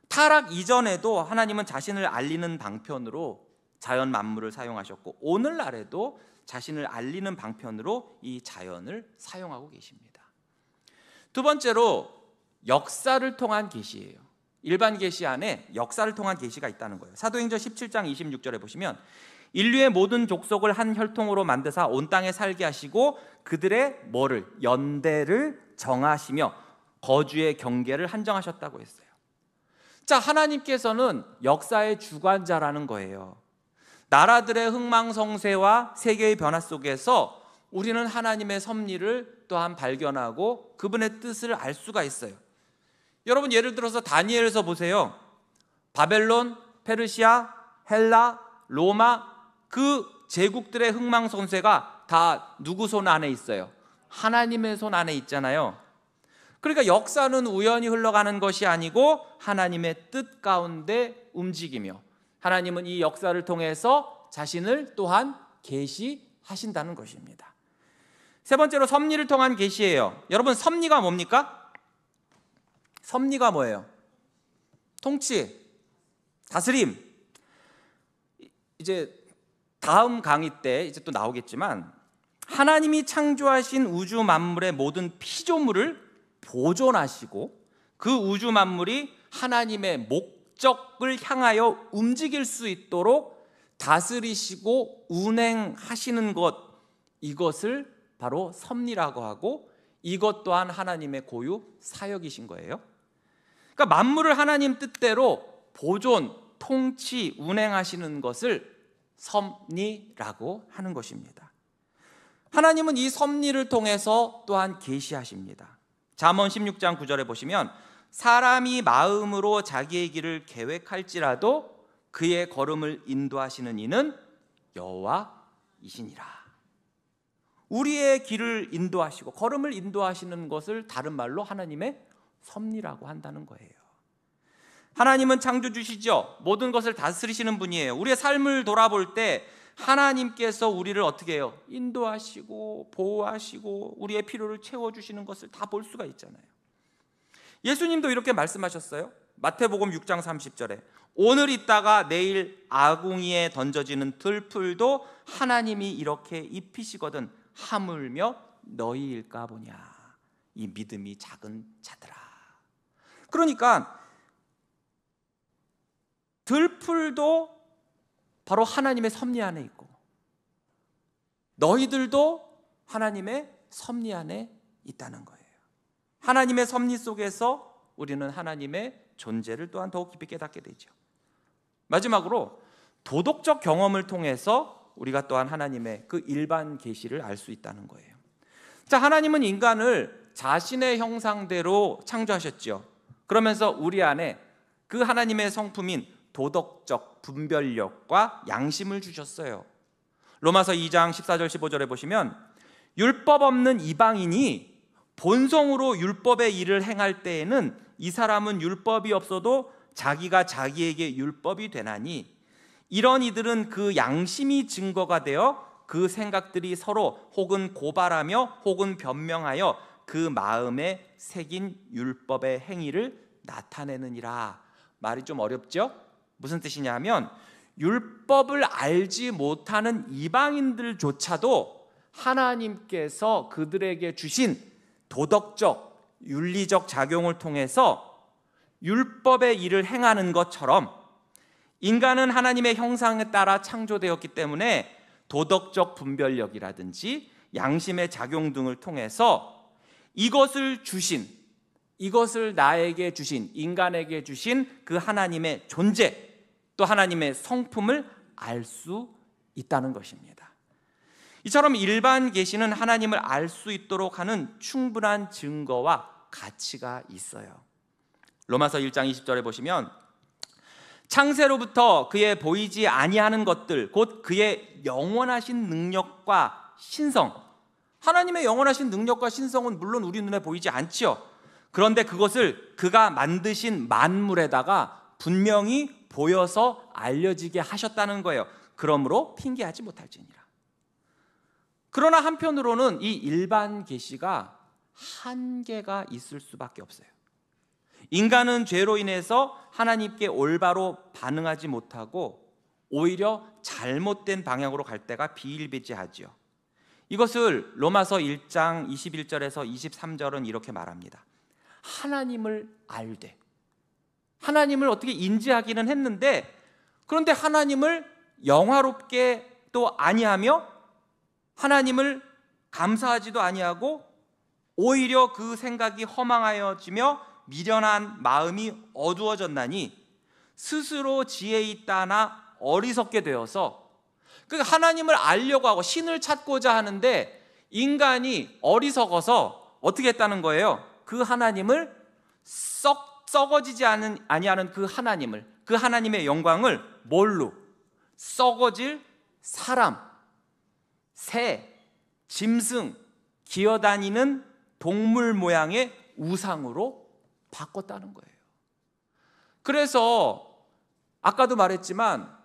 타락 이전에도 하나님은 자신을 알리는 방편으로 자연 만물을 사용하셨고 오늘날에도 자신을 알리는 방편으로 이 자연을 사용하고 계십니다. 두 번째로 역사를 통한 계시예요. 일반 계시 안에 역사를 통한 계시가 있다는 거예요. 사도행전 17장 26절에 보시면 인류의 모든 족속을 한 혈통으로 만드사 온 땅에 살게 하시고 그들의 뭐를? 연대를 정하시며 거주의 경계를 한정하셨다고 했어요. 자, 하나님께서는 역사의 주관자라는 거예요. 나라들의 흥망성쇠와 세계의 변화 속에서 우리는 하나님의 섭리를 또한 발견하고 그분의 뜻을 알 수가 있어요. 여러분, 예를 들어서 다니엘에서 보세요. 바벨론, 페르시아, 헬라, 로마, 그 제국들의 흥망성쇠가 다 누구 손 안에 있어요? 하나님의 손 안에 있잖아요. 그러니까 역사는 우연히 흘러가는 것이 아니고 하나님의 뜻 가운데 움직이며 하나님은 이 역사를 통해서 자신을 또한 계시하신다는 것입니다. 세 번째로 섭리를 통한 계시예요. 여러분, 섭리가 뭡니까? 섭리가 뭐예요? 통치, 다스림. 이제 다음 강의 때 이제 또 나오겠지만 하나님이 창조하신 우주 만물의 모든 피조물을 보존하시고 그 우주 만물이 하나님의 목적을 향하여 움직일 수 있도록 다스리시고 운행하시는 것, 이것을 바로 섭리라고 하고 이것 또한 하나님의 고유 사역이신 거예요. 그러니까 만물을 하나님 뜻대로 보존, 통치, 운행하시는 것을 섭리라고 하는 것입니다. 하나님은 이 섭리를 통해서 또한 계시하십니다. 잠언 16장 9절에 보시면 사람이 마음으로 자기의 길을 계획할지라도 그의 걸음을 인도하시는 이는 여호와이시니라. 우리의 길을 인도하시고 걸음을 인도하시는 것을 다른 말로 하나님의 섭리라고 한다는 거예요. 하나님은 창조주시죠. 모든 것을 다스리시는 분이에요. 우리의 삶을 돌아볼 때 하나님께서 우리를 어떻게 해요? 인도하시고 보호하시고 우리의 필요를 채워주시는 것을 다 볼 수가 있잖아요. 예수님도 이렇게 말씀하셨어요. 마태복음 6장 30절에 오늘 있다가 내일 아궁이에 던져지는 들풀도 하나님이 이렇게 입히시거든 하물며 너희일까 보냐. 이 믿음이 작은 자들아. 그러니까 들풀도 바로 하나님의 섭리 안에 있고 너희들도 하나님의 섭리 안에 있다는 거예요. 하나님의 섭리 속에서 우리는 하나님의 존재를 또한 더욱 깊이 깨닫게 되죠. 마지막으로 도덕적 경험을 통해서 우리가 또한 하나님의 그 일반 계시를 알 수 있다는 거예요. 자, 하나님은 인간을 자신의 형상대로 창조하셨죠. 그러면서 우리 안에 그 하나님의 성품인 도덕적 분별력과 양심을 주셨어요. 로마서 2장 14절 15절에 보시면 율법 없는 이방인이 본성으로 율법의 일을 행할 때에는 이 사람은 율법이 없어도 자기가 자기에게 율법이 되나니 이런 이들은 그 양심이 증거가 되어 그 생각들이 서로 혹은 고발하며 혹은 변명하여 그 마음에 새긴 율법의 행위를 나타내느니라. 말이 좀 어렵죠? 무슨 뜻이냐면 율법을 알지 못하는 이방인들조차도 하나님께서 그들에게 주신 도덕적, 윤리적 작용을 통해서 율법의 일을 행하는 것처럼 인간은 하나님의 형상에 따라 창조되었기 때문에 도덕적 분별력이라든지 양심의 작용 등을 통해서 이것을 주신, 이것을 나에게 주신, 인간에게 주신 그 하나님의 존재, 또 하나님의 성품을 알 수 있다는 것입니다. 이처럼 일반 계시는 하나님을 알 수 있도록 하는 충분한 증거와 가치가 있어요. 로마서 1장 20절에 보시면 창세로부터 그의 보이지 아니하는 것들 곧 그의 영원하신 능력과 신성, 하나님의 영원하신 능력과 신성은 물론 우리 눈에 보이지 않지요. 그런데 그것을 그가 만드신 만물에다가 분명히 보여서 알려지게 하셨다는 거예요. 그러므로 핑계하지 못할지니라. 그러나 한편으로는 이 일반 계시가 한계가 있을 수밖에 없어요. 인간은 죄로 인해서 하나님께 올바로 반응하지 못하고 오히려 잘못된 방향으로 갈 때가 비일비재하지요. 이것을 로마서 1장 21절에서 23절은 이렇게 말합니다. 하나님을 알되, 하나님을 어떻게 인지하기는 했는데 그런데 하나님을 영화롭게 또 아니하며 하나님을 감사하지도 아니하고 오히려 그 생각이 허망하여지며 미련한 마음이 어두워졌나니 스스로 지혜 있다나 어리석게 되어서 그 하나님을 알려고 하고 신을 찾고자 하는데 인간이 어리석어서 어떻게 했다는 거예요? 그 하나님을 썩어지지 아니하는 그 하나님을, 그 하나님의 영광을 뭘로? 썩어질 사람, 새, 짐승, 기어다니는 동물 모양의 우상으로 바꿨다는 거예요. 그래서 아까도 말했지만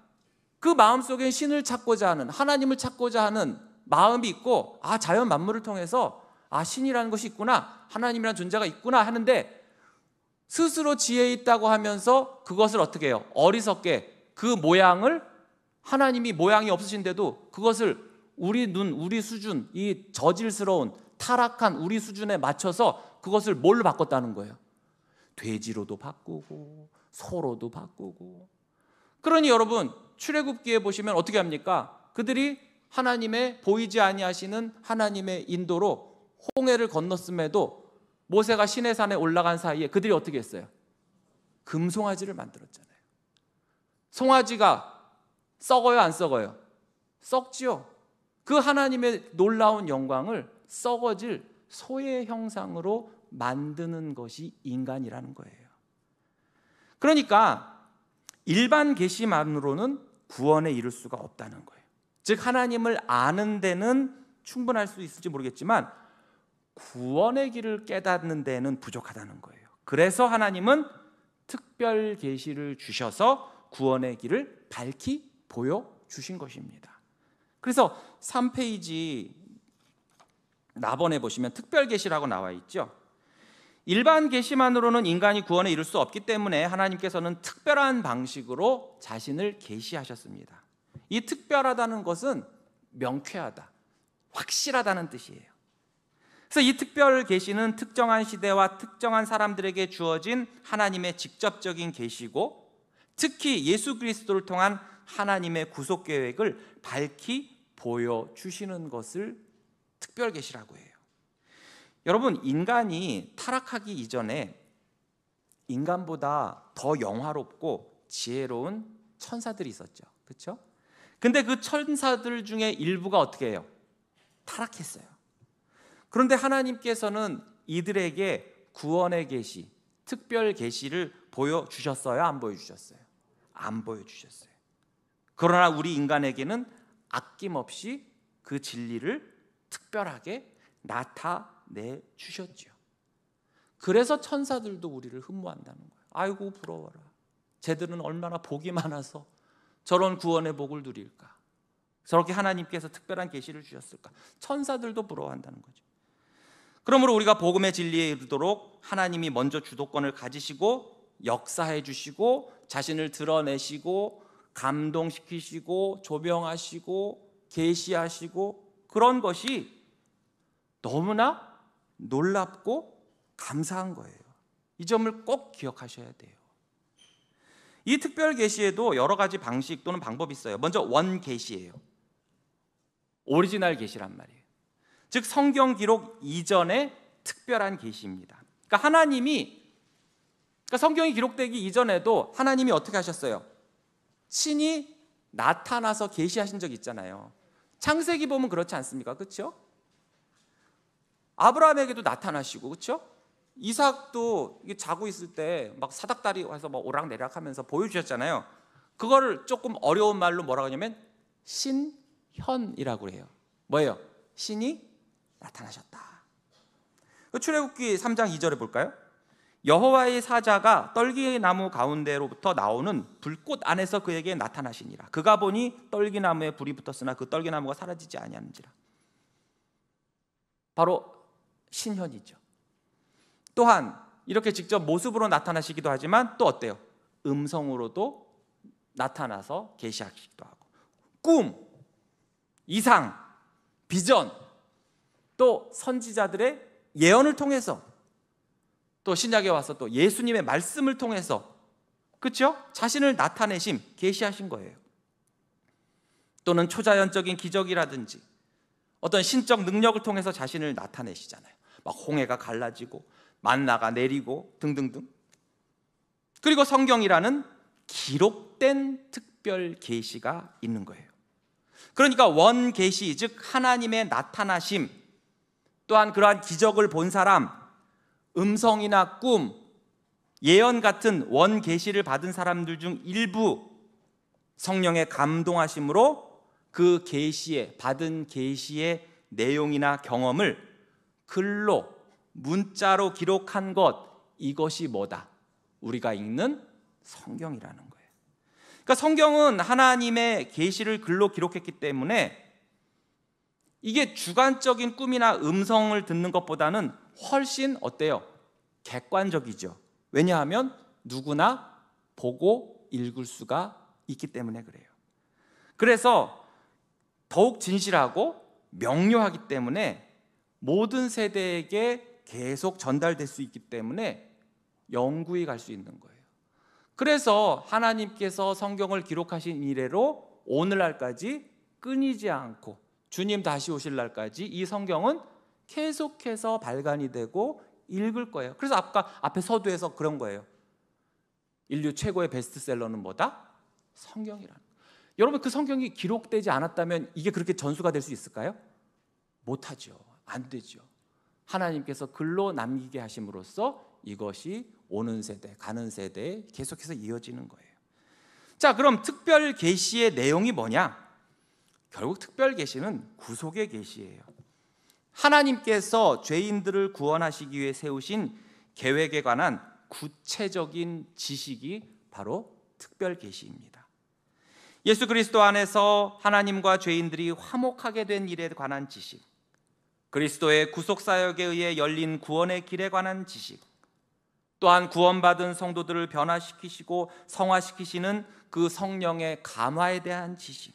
그 마음속에 신을 찾고자 하는, 하나님을 찾고자 하는 마음이 있고 자연 만물을 통해서 신이라는 것이 있구나, 하나님이라는 존재가 있구나 하는데 스스로 지혜 있다고 하면서 그것을 어떻게 해요? 어리석게 그 모양을, 하나님이 모양이 없으신데도 그것을 우리 눈, 우리 수준, 이 저질스러운 타락한 우리 수준에 맞춰서 그것을 뭘로 바꿨다는 거예요? 돼지로도 바꾸고 소로도 바꾸고 그러니 여러분 출애굽기에 보시면 어떻게 합니까? 그들이 하나님의 보이지 아니하시는 하나님의 인도로 홍해를 건넜음에도 모세가 시내산에 올라간 사이에 그들이 어떻게 했어요? 금송아지를 만들었잖아요. 송아지가 썩어요, 안 썩어요? 썩지요. 그 하나님의 놀라운 영광을 썩어질 소의 형상으로 만드는 것이 인간이라는 거예요. 그러니까 일반 계시만으로는 구원에 이를 수가 없다는 거예요. 즉 하나님을 아는 데는 충분할 수 있을지 모르겠지만 구원의 길을 깨닫는 데는 부족하다는 거예요. 그래서 하나님은 특별 계시를 주셔서 구원의 길을 밝히 보여주신 것입니다. 그래서 3페이지 나번에 보시면 특별 계시라고 나와 있죠. 일반 계시만으로는 인간이 구원에 이를 수 없기 때문에 하나님께서는 특별한 방식으로 자신을 계시하셨습니다. 이 특별하다는 것은 명쾌하다, 확실하다는 뜻이에요. 그래서 이 특별 계시는 특정한 시대와 특정한 사람들에게 주어진 하나님의 직접적인 계시고, 특히 예수 그리스도를 통한 하나님의 구속 계획을 밝히 보여주시는 것을 특별 계시라고 해요. 여러분, 인간이 타락하기 이전에 인간보다 더 영화롭고 지혜로운 천사들이 있었죠. 그렇죠? 근데 그 천사들 중에 일부가 어떻게 해요? 타락했어요. 그런데 하나님께서는 이들에게 구원의 계시, 특별 계시를 보여주셨어요? 안 보여주셨어요? 안 보여주셨어요. 그러나 우리 인간에게는 아낌없이 그 진리를 특별하게 나타내 주셨죠. 그래서 천사들도 우리를 흠모한다는 거예요. 아이고 부러워라. 쟤들은 얼마나 복이 많아서 저런 구원의 복을 누릴까? 저렇게 하나님께서 특별한 계시를 주셨을까? 천사들도 부러워한다는 거죠. 그러므로 우리가 복음의 진리에 이르도록 하나님이 먼저 주도권을 가지시고 역사해 주시고 자신을 드러내시고 감동시키시고 조명하시고 계시하시고 그런 것이 너무나 놀랍고 감사한 거예요. 이 점을 꼭 기억하셔야 돼요. 이 특별 계시에도 여러 가지 방식 또는 방법이 있어요. 먼저 원 계시예요. 오리지널 계시란 말이에요. 즉 성경 기록 이전의 특별한 계시입니다. 그러니까 성경이 기록되기 이전에도 하나님이 어떻게 하셨어요? 친히 나타나서 계시하신 적 있잖아요. 창세기 보면 그렇지 않습니까? 그렇죠? 아브라함에게도 나타나시고, 그렇죠? 이삭도 이게 자고 있을 때 막 사닥다리 와서 막 오락내락하면서 보여주셨잖아요. 그거를 조금 어려운 말로 뭐라고 하냐면 신현이라고 해요. 뭐예요? 신이 나타나셨다. 출애굽기 3장 2절에 볼까요? 여호와의 사자가 떨기나무 가운데로부터 나오는 불꽃 안에서 그에게 나타나시니라. 그가 보니 떨기나무에 불이 붙었으나 그 떨기나무가 사라지지 아니하는지라. 바로 신현이죠. 또한 이렇게 직접 모습으로 나타나시기도 하지만 또 어때요? 음성으로도 나타나서 계시하시기도 하고, 꿈, 이상, 비전, 또 선지자들의 예언을 통해서, 또 신약에 와서 또 예수님의 말씀을 통해서, 그렇죠? 자신을 나타내심, 계시하신 거예요. 또는 초자연적인 기적이라든지 어떤 신적 능력을 통해서 자신을 나타내시잖아요. 막 홍해가 갈라지고 만나가 내리고 등등등. 그리고 성경이라는 기록된 특별 계시가 있는 거예요. 그러니까 원 계시, 즉 하나님의 나타나심, 또한 그러한 기적을 본 사람, 음성이나 꿈, 예언 같은 원 계시를 받은 사람들 중 일부 성령의 감동하심으로 그 계시에 받은 계시의 내용이나 경험을 글로 문자로 기록한 것, 이것이 뭐다? 우리가 읽는 성경이라는 거예요. 그러니까 성경은 하나님의 계시를 글로 기록했기 때문에 이게 주관적인 꿈이나 음성을 듣는 것보다는 훨씬 어때요? 객관적이죠. 왜냐하면 누구나 보고 읽을 수가 있기 때문에 그래요. 그래서 더욱 진실하고 명료하기 때문에 모든 세대에게 계속 전달될 수 있기 때문에 영구히 갈 수 있는 거예요. 그래서 하나님께서 성경을 기록하신 이래로 오늘날까지 끊이지 않고 주님 다시 오실 날까지 이 성경은 계속해서 발간이 되고 읽을 거예요. 그래서 아까 앞에 서두에서 그런 거예요. 인류 최고의 베스트셀러는 뭐다? 성경이라는 거예요. 여러분, 그 성경이 기록되지 않았다면 이게 그렇게 전수가 될 수 있을까요? 못하죠. 안 되죠. 하나님께서 글로 남기게 하심으로써 이것이 오는 세대, 가는 세대에 계속해서 이어지는 거예요. 자, 그럼 특별 계시의 내용이 뭐냐? 결국 특별 계시는 구속의 계시예요. 하나님께서 죄인들을 구원하시기 위해 세우신 계획에 관한 구체적인 지식이 바로 특별 계시입니다. 예수 그리스도 안에서 하나님과 죄인들이 화목하게 된 일에 관한 지식, 그리스도의 구속 사역에 의해 열린 구원의 길에 관한 지식, 또한 구원받은 성도들을 변화시키시고 성화시키시는 그 성령의 감화에 대한 지식,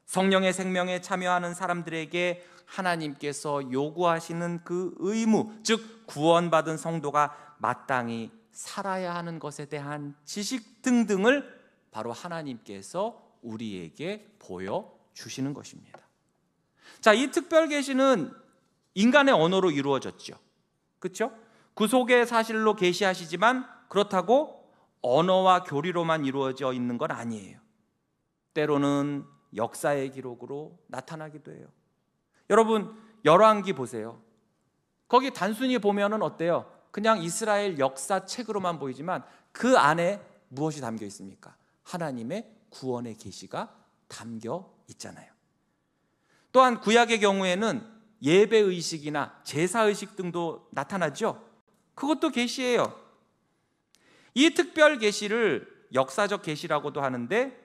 성령의 생명에 참여하는 사람들에게 하나님께서 요구하시는 그 의무, 즉 구원받은 성도가 마땅히 살아야 하는 것에 대한 지식 등등을 바로 하나님께서 우리에게 보여주시는 것입니다. 자, 이 특별 계시는 인간의 언어로 이루어졌죠. 그렇죠? 구속의 사실로 계시하시지만 그렇다고 언어와 교리로만 이루어져 있는 건 아니에요. 때로는 역사의 기록으로 나타나기도 해요. 여러분, 열왕기 보세요. 거기 단순히 보면은 어때요? 그냥 이스라엘 역사책으로만 보이지만 그 안에 무엇이 담겨 있습니까? 하나님의 구원의 계시가 담겨 있잖아요. 또한 구약의 경우에는 예배의식이나 제사의식 등도 나타나죠. 그것도 계시예요. 이 특별 계시를 역사적 계시라고도 하는데,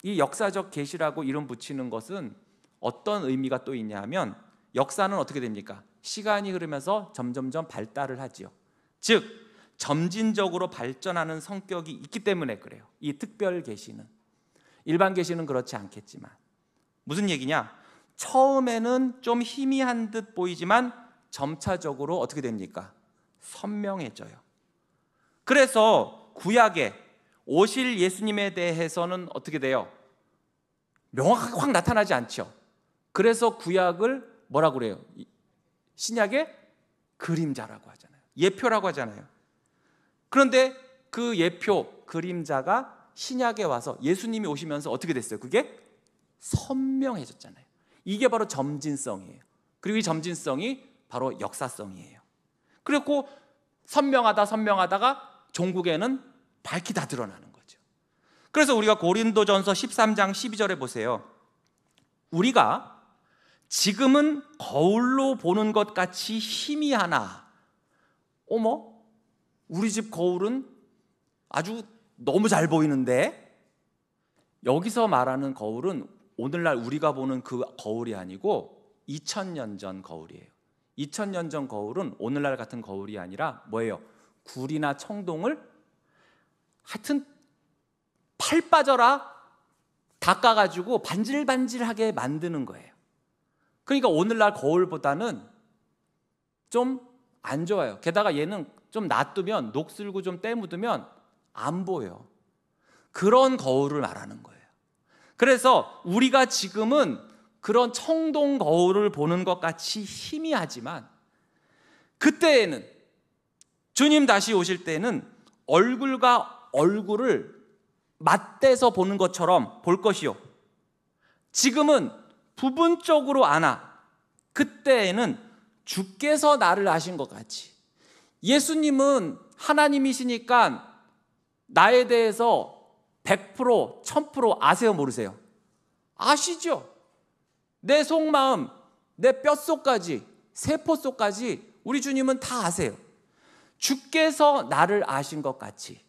이 역사적 계시라고 이름 붙이는 것은 어떤 의미가 또 있냐 하면, 역사는 어떻게 됩니까? 시간이 흐르면서 점점점 발달을 하지요. 즉 점진적으로 발전하는 성격이 있기 때문에 그래요. 이 특별 계시는. 일반 계시는 그렇지 않겠지만. 무슨 얘기냐? 처음에는 좀 희미한 듯 보이지만 점차적으로 어떻게 됩니까? 선명해져요. 그래서 구약에 오실 예수님에 대해서는 어떻게 돼요? 명확하게 확 나타나지 않죠. 그래서 구약을 뭐라고 그래요? 신약의 그림자라고 하잖아요. 예표라고 하잖아요. 그런데 그 예표, 그림자가 신약에 와서 예수님이 오시면서 어떻게 됐어요? 그게 선명해졌잖아요. 이게 바로 점진성이에요. 그리고 이 점진성이 바로 역사성이에요. 그리고 선명하다가 종국에는 밝히 다 드러나는 거죠. 그래서 우리가 고린도전서 13장 12절에 보세요. 우리가 지금은 거울로 보는 것 같이 희미하나, 어머, 우리 집 거울은 아주 너무 잘 보이는데, 여기서 말하는 거울은 오늘날 우리가 보는 그 거울이 아니고 2000년 전 거울이에요. 2000년 전 거울은 오늘날 같은 거울이 아니라 뭐예요? 굴이나 청동을 하여튼 팔 빠져라 닦아가지고 반질반질하게 만드는 거예요. 그러니까 오늘날 거울보다는 좀 안 좋아요. 게다가 얘는 좀 놔두면, 녹슬고 좀 때 묻으면 안 보여. 그런 거울을 말하는 거예요. 그래서 우리가 지금은 그런 청동 거울을 보는 것 같이 희미하지만, 그때에는, 주님 다시 오실 때는 얼굴과 얼굴을 맞대서 보는 것처럼 볼 것이요, 지금은 부분적으로 아나 그때에는 주께서 나를 아신 것 같이. 예수님은 하나님이시니까 나에 대해서 100%, 1000% 아세요, 모르세요? 아시죠? 내 속마음, 내 뼛속까지, 세포 속까지 우리 주님은 다 아세요. 주께서 나를 아신 것 같이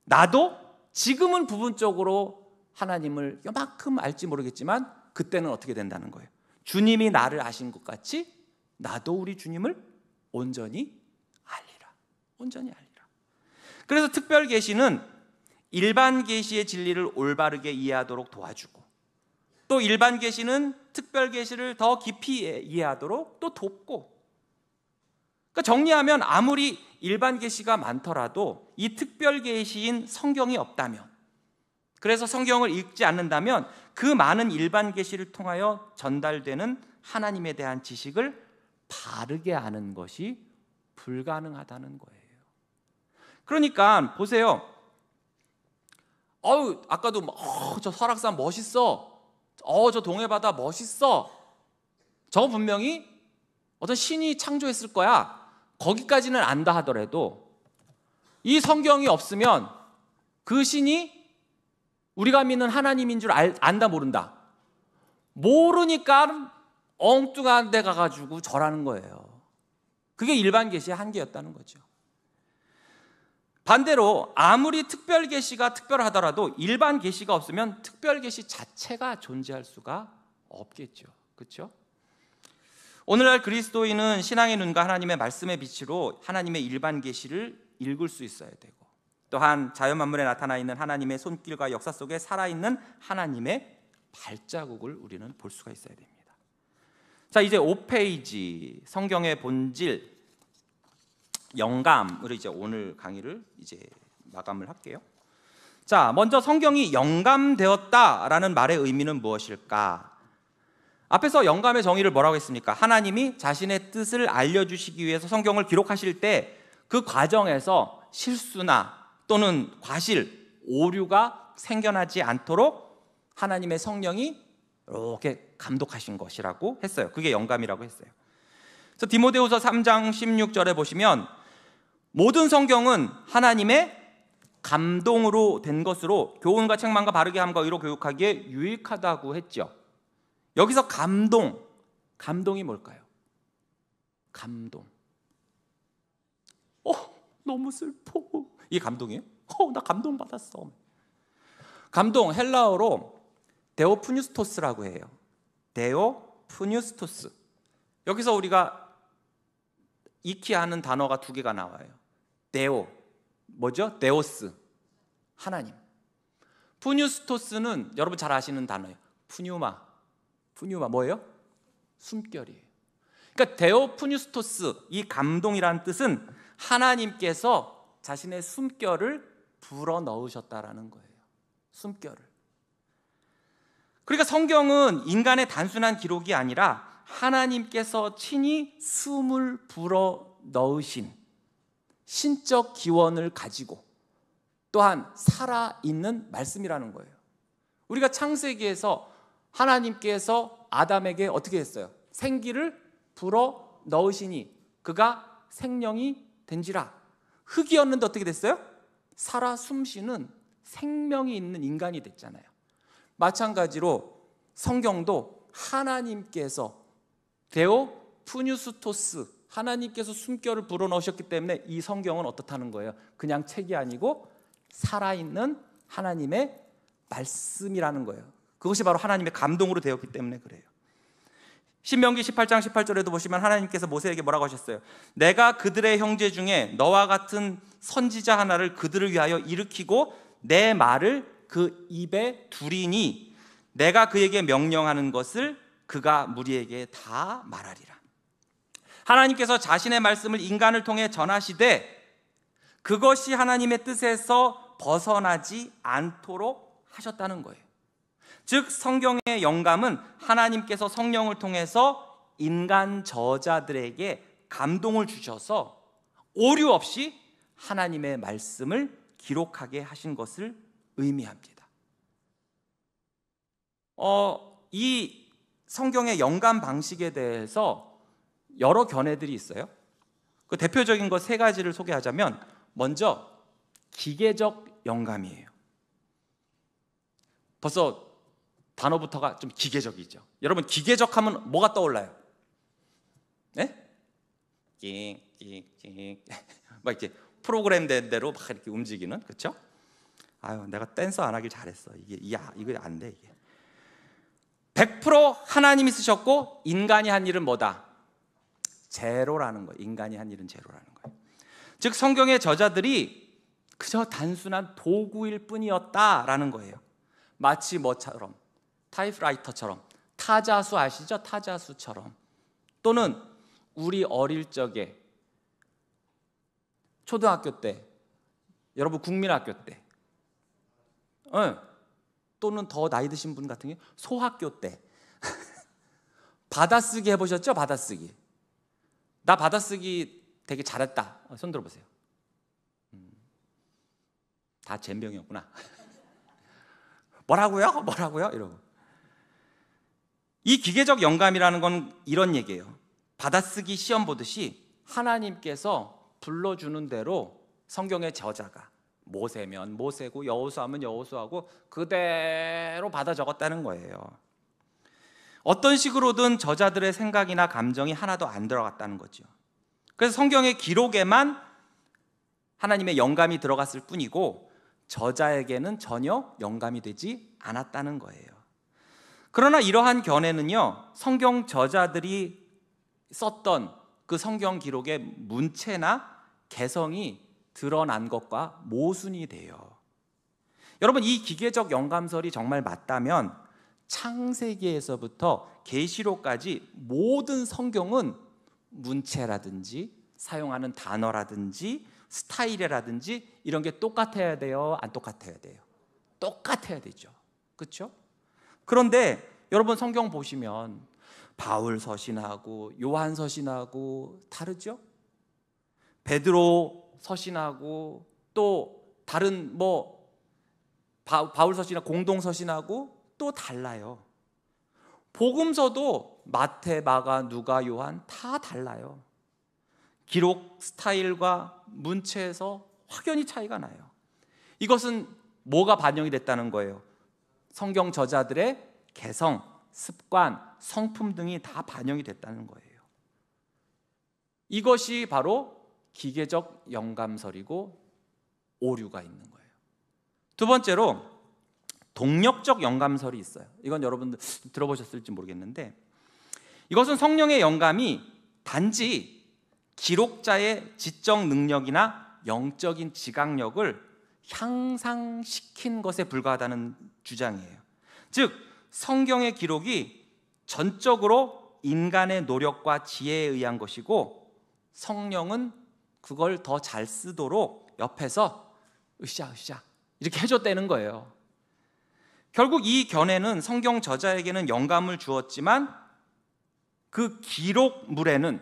나도 지금은 부분적으로 하나님을 요만큼 알지 모르겠지만 그때는 어떻게 된다는 거예요? 주님이 나를 아신 것 같이 나도 우리 주님을 온전히 알리라. 온전히 알리라. 그래서 특별 계시는 일반 계시의 진리를 올바르게 이해하도록 도와주고, 또 일반 계시는 특별 계시를 더 깊이 이해하도록 또 돕고, 그러니까 정리하면 아무리 일반 계시가 많더라도 이 특별 계시인 성경이 없다면, 그래서 성경을 읽지 않는다면 그 많은 일반 계시를 통하여 전달되는 하나님에 대한 지식을 바르게 아는 것이 불가능하다는 거예요. 그러니까 보세요. 아까도 저 설악산 멋있어. 저 동해바다 멋있어. 저거 분명히 어떤 신이 창조했을 거야. 거기까지는 안다 하더라도 이 성경이 없으면 그 신이 우리가 믿는 하나님인 줄 안다 모른다. 모르니까 엉뚱한 데 가가지고 절하는 거예요. 그게 일반 계시의 한계였다는 거죠. 반대로 아무리 특별 계시가 특별하더라도 일반 계시가 없으면 특별 계시 자체가 존재할 수가 없겠죠. 그렇죠? 오늘날 그리스도인은 신앙의 눈과 하나님의 말씀의 빛으로 하나님의 일반 계시를 읽을 수 있어야 되고, 또한 자연 만물에 나타나 있는 하나님의 손길과 역사 속에 살아있는 하나님의 발자국을 우리는 볼 수가 있어야 됩니다. 자, 이제 5페이지 성경의 본질, 영감으로 이제 오늘 강의를 이제 마감을 할게요. 자, 먼저 성경이 영감되었다라는 말의 의미는 무엇일까? 앞에서 영감의 정의를 뭐라고 했습니까? 하나님이 자신의 뜻을 알려주시기 위해서 성경을 기록하실 때 그 과정에서 실수나 또는 과실, 오류가 생겨나지 않도록 하나님의 성령이 이렇게 감독하신 것이라고 했어요. 그게 영감이라고 했어요. 그래서 디모데후서 3장 16절에 보시면 모든 성경은 하나님의 감동으로 된 것으로 교훈과 책망과 바르게 함과 의로 교육하기에 유익하다고 했죠. 여기서 감동이 뭘까요? 감동. 너무 슬퍼. 이게 감동이에요? 나 감동받았어. 감동, 헬라어로 데오푸뉴스토스라고 해요. 데오푸뉴스토스. 여기서 우리가 익히 하는 단어가 두 개가 나와요. 데오, 뭐죠? 데오스, 하나님. 푸뉴스토스는 여러분 잘 아시는 단어예요. 푸뉴마 뭐예요? 숨결이에요. 그러니까 데오푸뉴스토스, 이 감동이라는 뜻은 하나님께서 자신의 숨결을 불어 넣으셨다라는 거예요. 숨결을. 그러니까 성경은 인간의 단순한 기록이 아니라 하나님께서 친히 숨을 불어 넣으신 신적 기원을 가지고 또한 살아있는 말씀이라는 거예요. 우리가 창세기에서 하나님께서 아담에게 어떻게 했어요? 생기를 불어 넣으시니 그가 생명이 된지라. 흙이었는데 어떻게 됐어요? 살아 숨쉬는 생명이 있는 인간이 됐잖아요. 마찬가지로 성경도 하나님께서 데오푸뉴스토스, 하나님께서 숨결을 불어넣으셨기 때문에 이 성경은 어떻다는 거예요? 그냥 책이 아니고 살아있는 하나님의 말씀이라는 거예요. 그것이 바로 하나님의 감동으로 되었기 때문에 그래요. 신명기 18장 18절에도 보시면 하나님께서 모세에게 뭐라고 하셨어요? 내가 그들의 형제 중에 너와 같은 선지자 하나를 그들을 위하여 일으키고 내 말을 그 입에 두리니 내가 그에게 명령하는 것을 그가 무리에게 다 말하리라. 하나님께서 자신의 말씀을 인간을 통해 전하시되 그것이 하나님의 뜻에서 벗어나지 않도록 하셨다는 거예요. 즉 성경의 영감은 하나님께서 성령을 통해서 인간 저자들에게 감동을 주셔서 오류 없이 하나님의 말씀을 기록하게 하신 것을 의미합니다. 이 성경의 영감 방식에 대해서 여러 견해들이 있어요. 그 대표적인 것 세 가지를 소개하자면, 먼저 기계적 영감이에요. 벌써 단어부터가 좀 기계적이죠. 여러분 기계적 하면 뭐가 떠올라요? 네? 막 이렇게 프로그램된 대로 막 이렇게 움직이는, 그렇죠? 아유, 내가 댄서 안 하길 잘했어. 이거 안 돼 이게. 100% 하나님이 쓰셨고 인간이 한 일은 뭐다? 제로라는 거예요. 인간이 한 일은 제로라는 거예요. 즉 성경의 저자들이 그저 단순한 도구일 뿐이었다라는 거예요. 마치 뭐처럼? 타이프라이터처럼, 타자수 아시죠? 타자수처럼. 또는 우리 어릴 적에 초등학교 때, 여러분 국민학교 때, 또는 더 나이 드신 분 같은 경우 소학교 때 받아쓰기 해보셨죠? 받아쓰기. 나 받아쓰기 되게 잘했다. 손 들어보세요. 다 젬병이었구나. 뭐라고요? 뭐라고요? 이러고. 이 기계적 영감이라는 건 이런 얘기예요. 받아쓰기 시험 보듯이 하나님께서 불러주는 대로 성경의 저자가 모세면 모세고 여호수아면 여호수아고 그대로 받아 적었다는 거예요. 어떤 식으로든 저자들의 생각이나 감정이 하나도 안 들어갔다는 거죠. 그래서 성경의 기록에만 하나님의 영감이 들어갔을 뿐이고 저자에게는 전혀 영감이 되지 않았다는 거예요. 그러나 이러한 견해는요, 성경 저자들이 썼던 그 성경 기록의 문체나 개성이 드러난 것과 모순이 돼요. 여러분, 이 기계적 영감설이 정말 맞다면 창세기에서부터 계시록까지 모든 성경은 문체라든지 사용하는 단어라든지 스타일이라든지 이런 게 똑같아야 돼요? 안 똑같아야 돼요? 똑같아야 되죠. 그렇죠? 그런데 여러분 성경 보시면 바울 서신하고 요한 서신하고 다르죠? 베드로 서신하고 또 다른 바울 서신이나 공동 서신하고 또 달라요. 복음서도 마태, 마가, 누가, 요한 다 달라요. 기록 스타일과 문체에서 확연히 차이가 나요. 이것은 뭐가 반영이 됐다는 거예요? 성경 저자들의 개성, 습관, 성품 등이 다 반영이 됐다는 거예요. 이것이 바로 기계적 영감설이고 오류가 있는 거예요. 두 번째로 동력적 영감설이 있어요. 이건 여러분들 들어보셨을지 모르겠는데 이것은 성령의 영감이 단지 기록자의 지적 능력이나 영적인 지각력을 향상시킨 것에 불과하다는 주장이에요. 즉 성경의 기록이 전적으로 인간의 노력과 지혜에 의한 것이고 성령은 그걸 더 잘 쓰도록 옆에서 으쌰으쌰 이렇게 해줬다는 거예요. 결국 이 견해는 성경 저자에게는 영감을 주었지만 그 기록물에는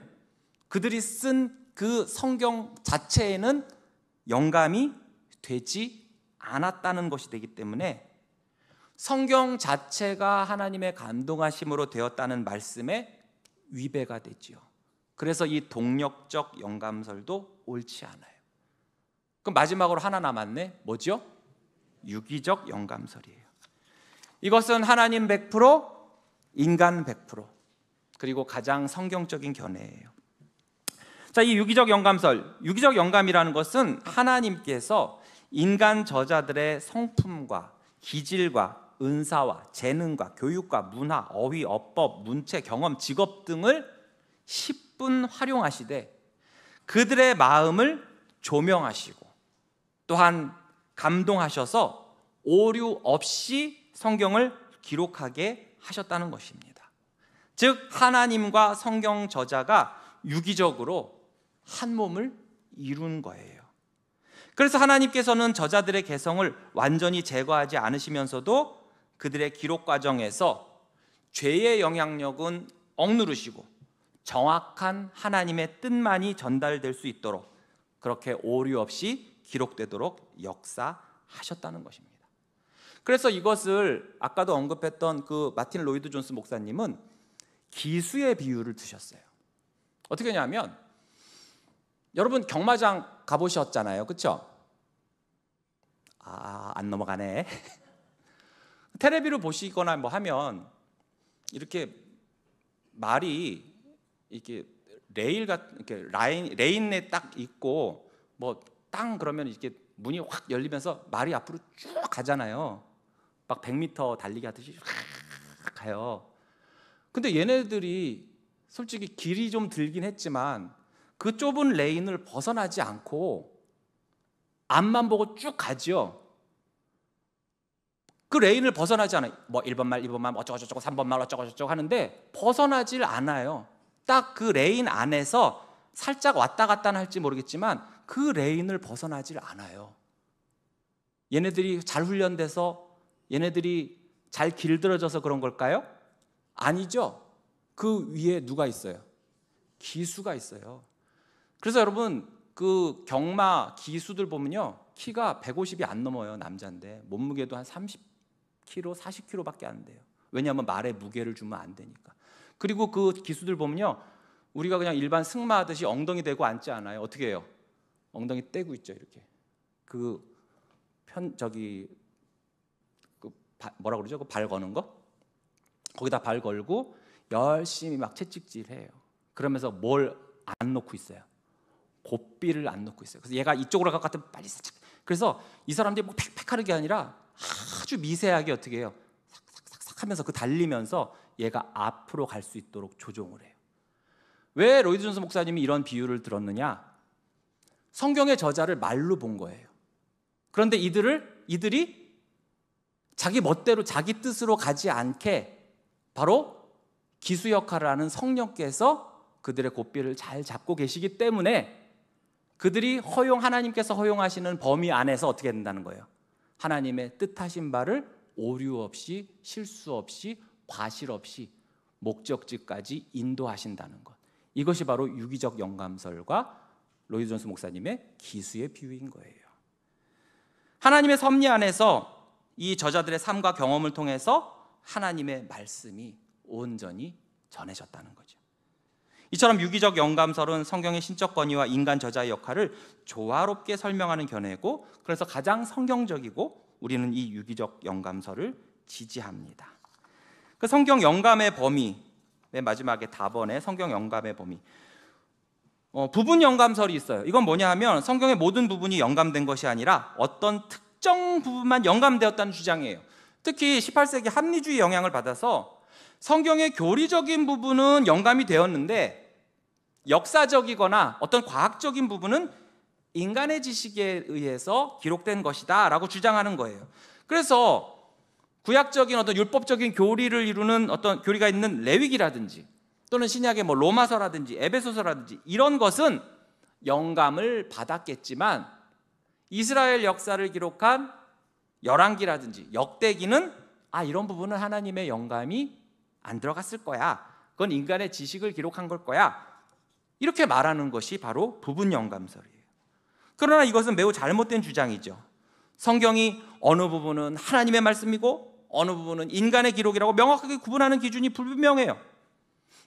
그들이 쓴 그 성경 자체에는 영감이 되지 않았다는 것이 되기 때문에 성경 자체가 하나님의 감동하심으로 되었다는 말씀에 위배가 되지요. 그래서 이 동력적 영감설도 옳지 않아요. 그럼 마지막으로 하나 남았네. 뭐죠? 유기적 영감설이에요. 이것은 하나님 100%, 인간 100%, 그리고 가장 성경적인 견해예요. 자, 이 유기적 영감설, 유기적 영감이라는 것은 하나님께서 인간 저자들의 성품과 기질과 은사와 재능과 교육과 문화, 어휘, 어법, 문체, 경험, 직업 등을 10분 활용하시되 그들의 마음을 조명하시고 또한 감동하셔서 오류 없이 성경을 기록하게 하셨다는 것입니다. 즉 하나님과 성경 저자가 유기적으로 한 몸을 이룬 거예요. 그래서 하나님께서는 저자들의 개성을 완전히 제거하지 않으시면서도 그들의 기록 과정에서 죄의 영향력은 억누르시고 정확한 하나님의 뜻만이 전달될 수 있도록 그렇게 오류 없이 기록되도록 역사하셨다는 것입니다. 그래서 이것을 아까도 언급했던 그 마틴 로이드 존스 목사님은 기수의 비유를 드셨어요. 어떻게 하냐면 여러분 경마장 가보셨잖아요. 그렇죠? 안 넘어가네. 텔레비를 보시거나 뭐 하면 이렇게 말이 이렇게 이렇게 레인에 딱 있고 뭐 땅 그러면 이렇게 문이 확 열리면서 말이 앞으로 쭉 가잖아요. 막 100m 달리기 하듯이 확 가요. 근데 얘네들이 솔직히 길이 좀 들긴 했지만 그 좁은 레인을 벗어나지 않고 앞만 보고 쭉 가죠. 그 레인을 벗어나지 않아요. 뭐 1번 말, 2번 말, 어쩌고저쩌고 3번 말 어쩌고저쩌고 하는데 벗어나질 않아요. 딱 그 레인 안에서 살짝 왔다 갔다 할지 모르겠지만 그 레인을 벗어나질 않아요. 얘네들이 잘 훈련돼서 얘네들이 잘 길들여져서 그런 걸까요? 아니죠. 그 위에 누가 있어요? 기수가 있어요. 그래서 여러분 그 경마 기수들 보면요, 키가 150이 안 넘어요. 남자인데 몸무게도 한 30kg, 40kg밖에 안 돼요. 왜냐하면 말에 무게를 주면 안 되니까. 그리고 그 기수들 보면요, 우리가 그냥 일반 승마하듯이 엉덩이 대고 앉지 않아요. 어떻게 해요? 엉덩이 떼고 있죠, 이렇게. 뭐라 그러죠? 그 발 거는 거? 거기다 발 걸고 열심히 막 채찍질해요. 그러면서 뭘 안 놓고 있어요? 고삐를 안 놓고 있어요. 그래서 얘가 이쪽으로 갈 것 같으면 빨리 살짝. 그래서 이 사람들이 뭐 팩팩하는 게 아니라 아주 미세하게 어떻게 해요? 삭삭삭삭 하면서 그 달리면서 얘가 앞으로 갈 수 있도록 조종을 해요. 왜 로이드 존스 목사님이 이런 비유를 들었느냐? 성경의 저자를 말로 본 거예요. 그런데 이들이 자기 멋대로 자기 뜻으로 가지 않게 바로 기수 역할을 하는 성령께서 그들의 고삐를 잘 잡고 계시기 때문에 그들이 하나님께서 허용하시는 범위 안에서 어떻게 된다는 거예요? 하나님의 뜻하신 바를 오류 없이, 실수 없이, 과실 없이 목적지까지 인도하신다는 것. 이것이 바로 유기적 영감설과 로이드 존스 목사님의 기수의 비유인 거예요. 하나님의 섭리 안에서 이 저자들의 삶과 경험을 통해서 하나님의 말씀이 온전히 전해졌다는 거죠. 이처럼 유기적 영감설은 성경의 신적 권위와 인간 저자의 역할을 조화롭게 설명하는 견해고, 그래서 가장 성경적이고 우리는 이 유기적 영감설을 지지합니다. 그 성경 영감의 범위, 맨 마지막에 답원의 성경 영감의 범위, 부분 영감설이 있어요. 이건 뭐냐 하면 성경의 모든 부분이 영감된 것이 아니라 어떤 특정 부분만 영감되었다는 주장이에요. 특히 18세기 합리주의 영향을 받아서 성경의 교리적인 부분은 영감이 되었는데 역사적이거나 어떤 과학적인 부분은 인간의 지식에 의해서 기록된 것이다 라고 주장하는 거예요. 그래서 구약적인 어떤 율법적인 교리를 이루는 어떤 교리가 있는 레위기라든지 또는 신약의 로마서라든지 에베소서라든지 이런 것은 영감을 받았겠지만 이스라엘 역사를 기록한 열왕기라든지 역대기는 이런 부분은 하나님의 영감이 안 들어갔을 거야. 그건 인간의 지식을 기록한 걸 거야. 이렇게 말하는 것이 바로 부분 영감설이에요. 그러나 이것은 매우 잘못된 주장이죠. 성경이 어느 부분은 하나님의 말씀이고 어느 부분은 인간의 기록이라고 명확하게 구분하는 기준이 불분명해요.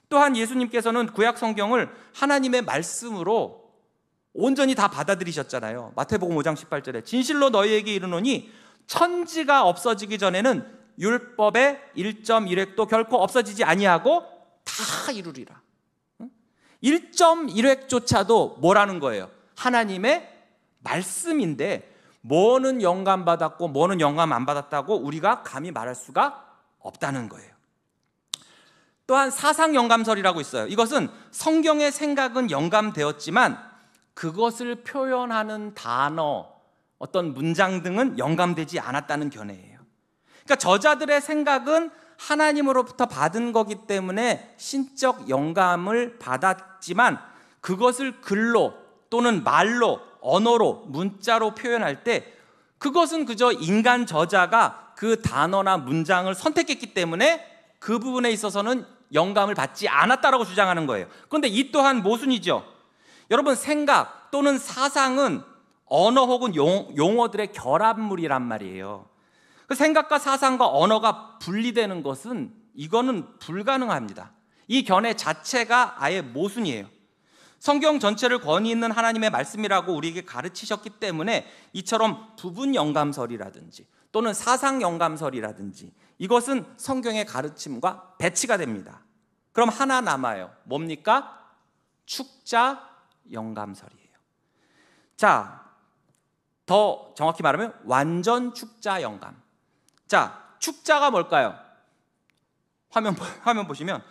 또한 예수님께서는 구약 성경을 하나님의 말씀으로 온전히 다 받아들이셨잖아요. 마태복음 5장 18절에 진실로 너희에게 이르노니 천지가 없어지기 전에는 율법의 1.1획도 결코 없어지지 아니하고 다 이루리라. 1.1획조차도 뭐라는 거예요? 하나님의 말씀인데 뭐는 영감받았고 뭐는 영감 안 받았다고 우리가 감히 말할 수가 없다는 거예요. 또한 사상 영감설이라고 있어요. 이것은 성경의 생각은 영감되었지만 그것을 표현하는 단어, 어떤 문장 등은 영감되지 않았다는 견해예요. 그러니까 저자들의 생각은 하나님으로부터 받은 거기 때문에 신적 영감을 받았지만 그것을 글로 또는 말로, 언어로, 문자로 표현할 때 그것은 그저 인간 저자가 그 단어나 문장을 선택했기 때문에 그 부분에 있어서는 영감을 받지 않았다라고 주장하는 거예요. 그런데 이 또한 모순이죠. 여러분, 생각 또는 사상은 언어 혹은 용어들의 결합물이란 말이에요. 그 생각과 사상과 언어가 분리되는 것은 이거는 불가능합니다. 이 견해 자체가 아예 모순이에요. 성경 전체를 권위 있는 하나님의 말씀이라고 우리에게 가르치셨기 때문에 이처럼 부분 영감설이라든지 또는 사상 영감설이라든지 이것은 성경의 가르침과 배치가 됩니다. 그럼 하나 남아요. 뭡니까? 축자 영감설이에요. 자, 더 정확히 말하면 완전 축자 영감. 자, 축자가 뭘까요? 화면 보시면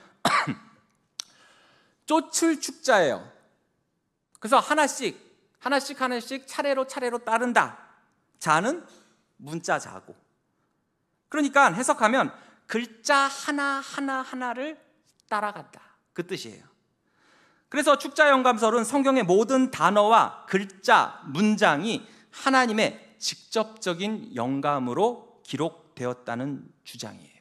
쫓을 축자예요. 그래서 하나씩 차례로 따른다. 자는 문자 자고. 그러니까 해석하면 글자 하나를 따라간다. 그 뜻이에요. 그래서 축자영감설은 성경의 모든 단어와 글자, 문장이 하나님의 직접적인 영감으로 기록되었다는 주장이에요.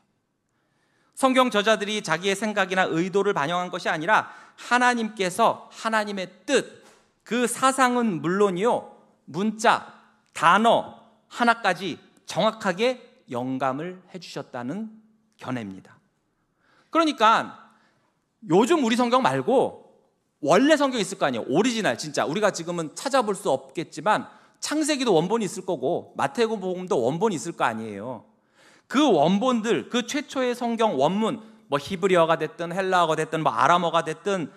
성경 저자들이 자기의 생각이나 의도를 반영한 것이 아니라 하나님께서 하나님의 뜻, 그 사상은 물론이요, 문자, 단어 하나까지 정확하게 영감을 해주셨다는 견해입니다. 그러니까 요즘 우리 성경 말고 원래 성경 있을 거 아니에요. 오리지널, 진짜 우리가 지금은 찾아볼 수 없겠지만 창세기도 원본이 있을 거고 마태복음도 원본이 있을 거 아니에요. 그 원본들, 그 최초의 성경 원문, 뭐 히브리어가 됐든 헬라어가 됐든 뭐 아람어가 됐든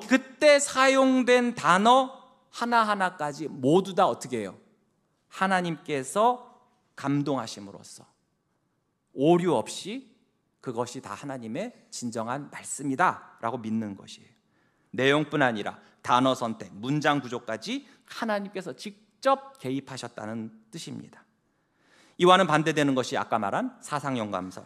그때 사용된 단어 하나하나까지 모두 다 어떻게 해요? 하나님께서 감동하심으로써 오류 없이 그것이 다 하나님의 진정한 말씀이다 라고 믿는 것이에요. 내용뿐 아니라 단어 선택, 문장 구조까지 하나님께서 직접 개입하셨다는 뜻입니다. 이와는 반대되는 것이 아까 말한 사상영감설,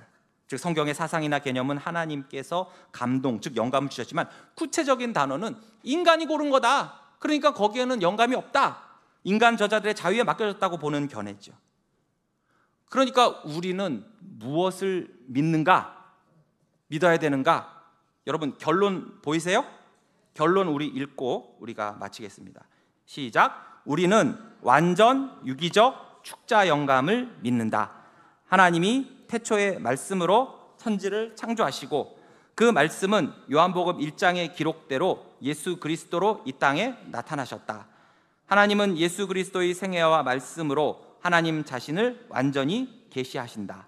즉 성경의 사상이나 개념은 하나님께서 감동, 즉 영감을 주셨지만 구체적인 단어는 인간이 고른 거다, 그러니까 거기에는 영감이 없다, 인간 저자들의 자유에 맡겨졌다고 보는 견해죠. 그러니까 우리는 무엇을 믿는가, 믿어야 되는가? 여러분 결론 보이세요? 결론 우리 읽고 우리가 마치겠습니다. 시작. 우리는 완전 유기적 축자 영감을 믿는다. 하나님이 태초의 말씀으로 천지를 창조하시고 그 말씀은 요한복음 1장의 기록대로 예수 그리스도로 이 땅에 나타나셨다. 하나님은 예수 그리스도의 생애와 말씀으로 하나님 자신을 완전히 계시하신다.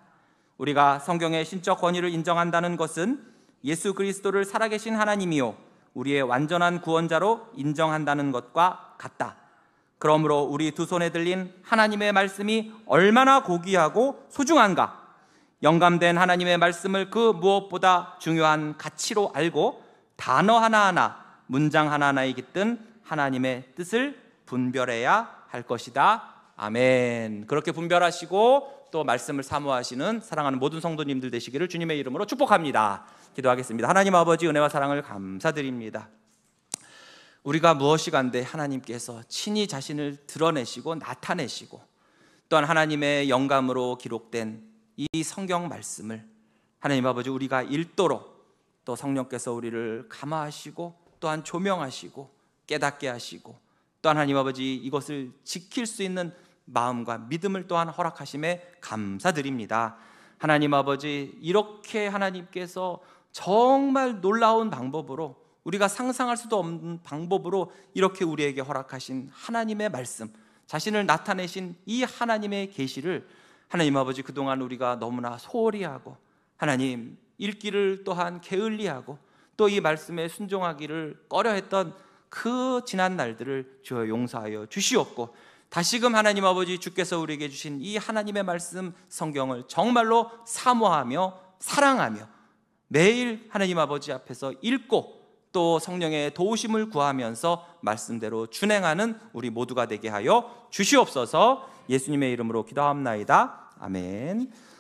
우리가 성경의 신적 권위를 인정한다는 것은 예수 그리스도를 살아계신 하나님이요 우리의 완전한 구원자로 인정한다는 것과 같다. 그러므로 우리 두 손에 들린 하나님의 말씀이 얼마나 고귀하고 소중한가, 영감된 하나님의 말씀을 그 무엇보다 중요한 가치로 알고 단어 하나하나, 문장 하나하나에 깃든 하나님의 뜻을 분별해야 할 것이다. 아멘. 그렇게 분별하시고 또 말씀을 사모하시는 사랑하는 모든 성도님들 되시기를 주님의 이름으로 축복합니다. 기도하겠습니다. 하나님 아버지, 은혜와 사랑을 감사드립니다. 우리가 무엇이 간데 하나님께서 친히 자신을 드러내시고 나타내시고 또한 하나님의 영감으로 기록된 이 성경 말씀을 하나님 아버지 우리가 읽도록 또 성령께서 우리를 감화하시고 또한 조명하시고 깨닫게 하시고 또한 하나님 아버지 이것을 지킬 수 있는 마음과 믿음을 또한 허락하심에 감사드립니다. 하나님 아버지, 이렇게 하나님께서 정말 놀라운 방법으로, 우리가 상상할 수도 없는 방법으로 이렇게 우리에게 허락하신 하나님의 말씀, 자신을 나타내신 이 하나님의 계시를 하나님 아버지 그동안 우리가 너무나 소홀히 하고 하나님 읽기를 또한 게을리하고 또 이 말씀에 순종하기를 꺼려했던 그 지난 날들을 주여 용서하여 주시옵고, 다시금 하나님 아버지 주께서 우리에게 주신 이 하나님의 말씀 성경을 정말로 사모하며 사랑하며 매일 하나님 아버지 앞에서 읽고 또 성령의 도우심을 구하면서 말씀대로 준행하는 우리 모두가 되게 하여 주시옵소서. 예수님의 이름으로 기도합나이다. 아멘.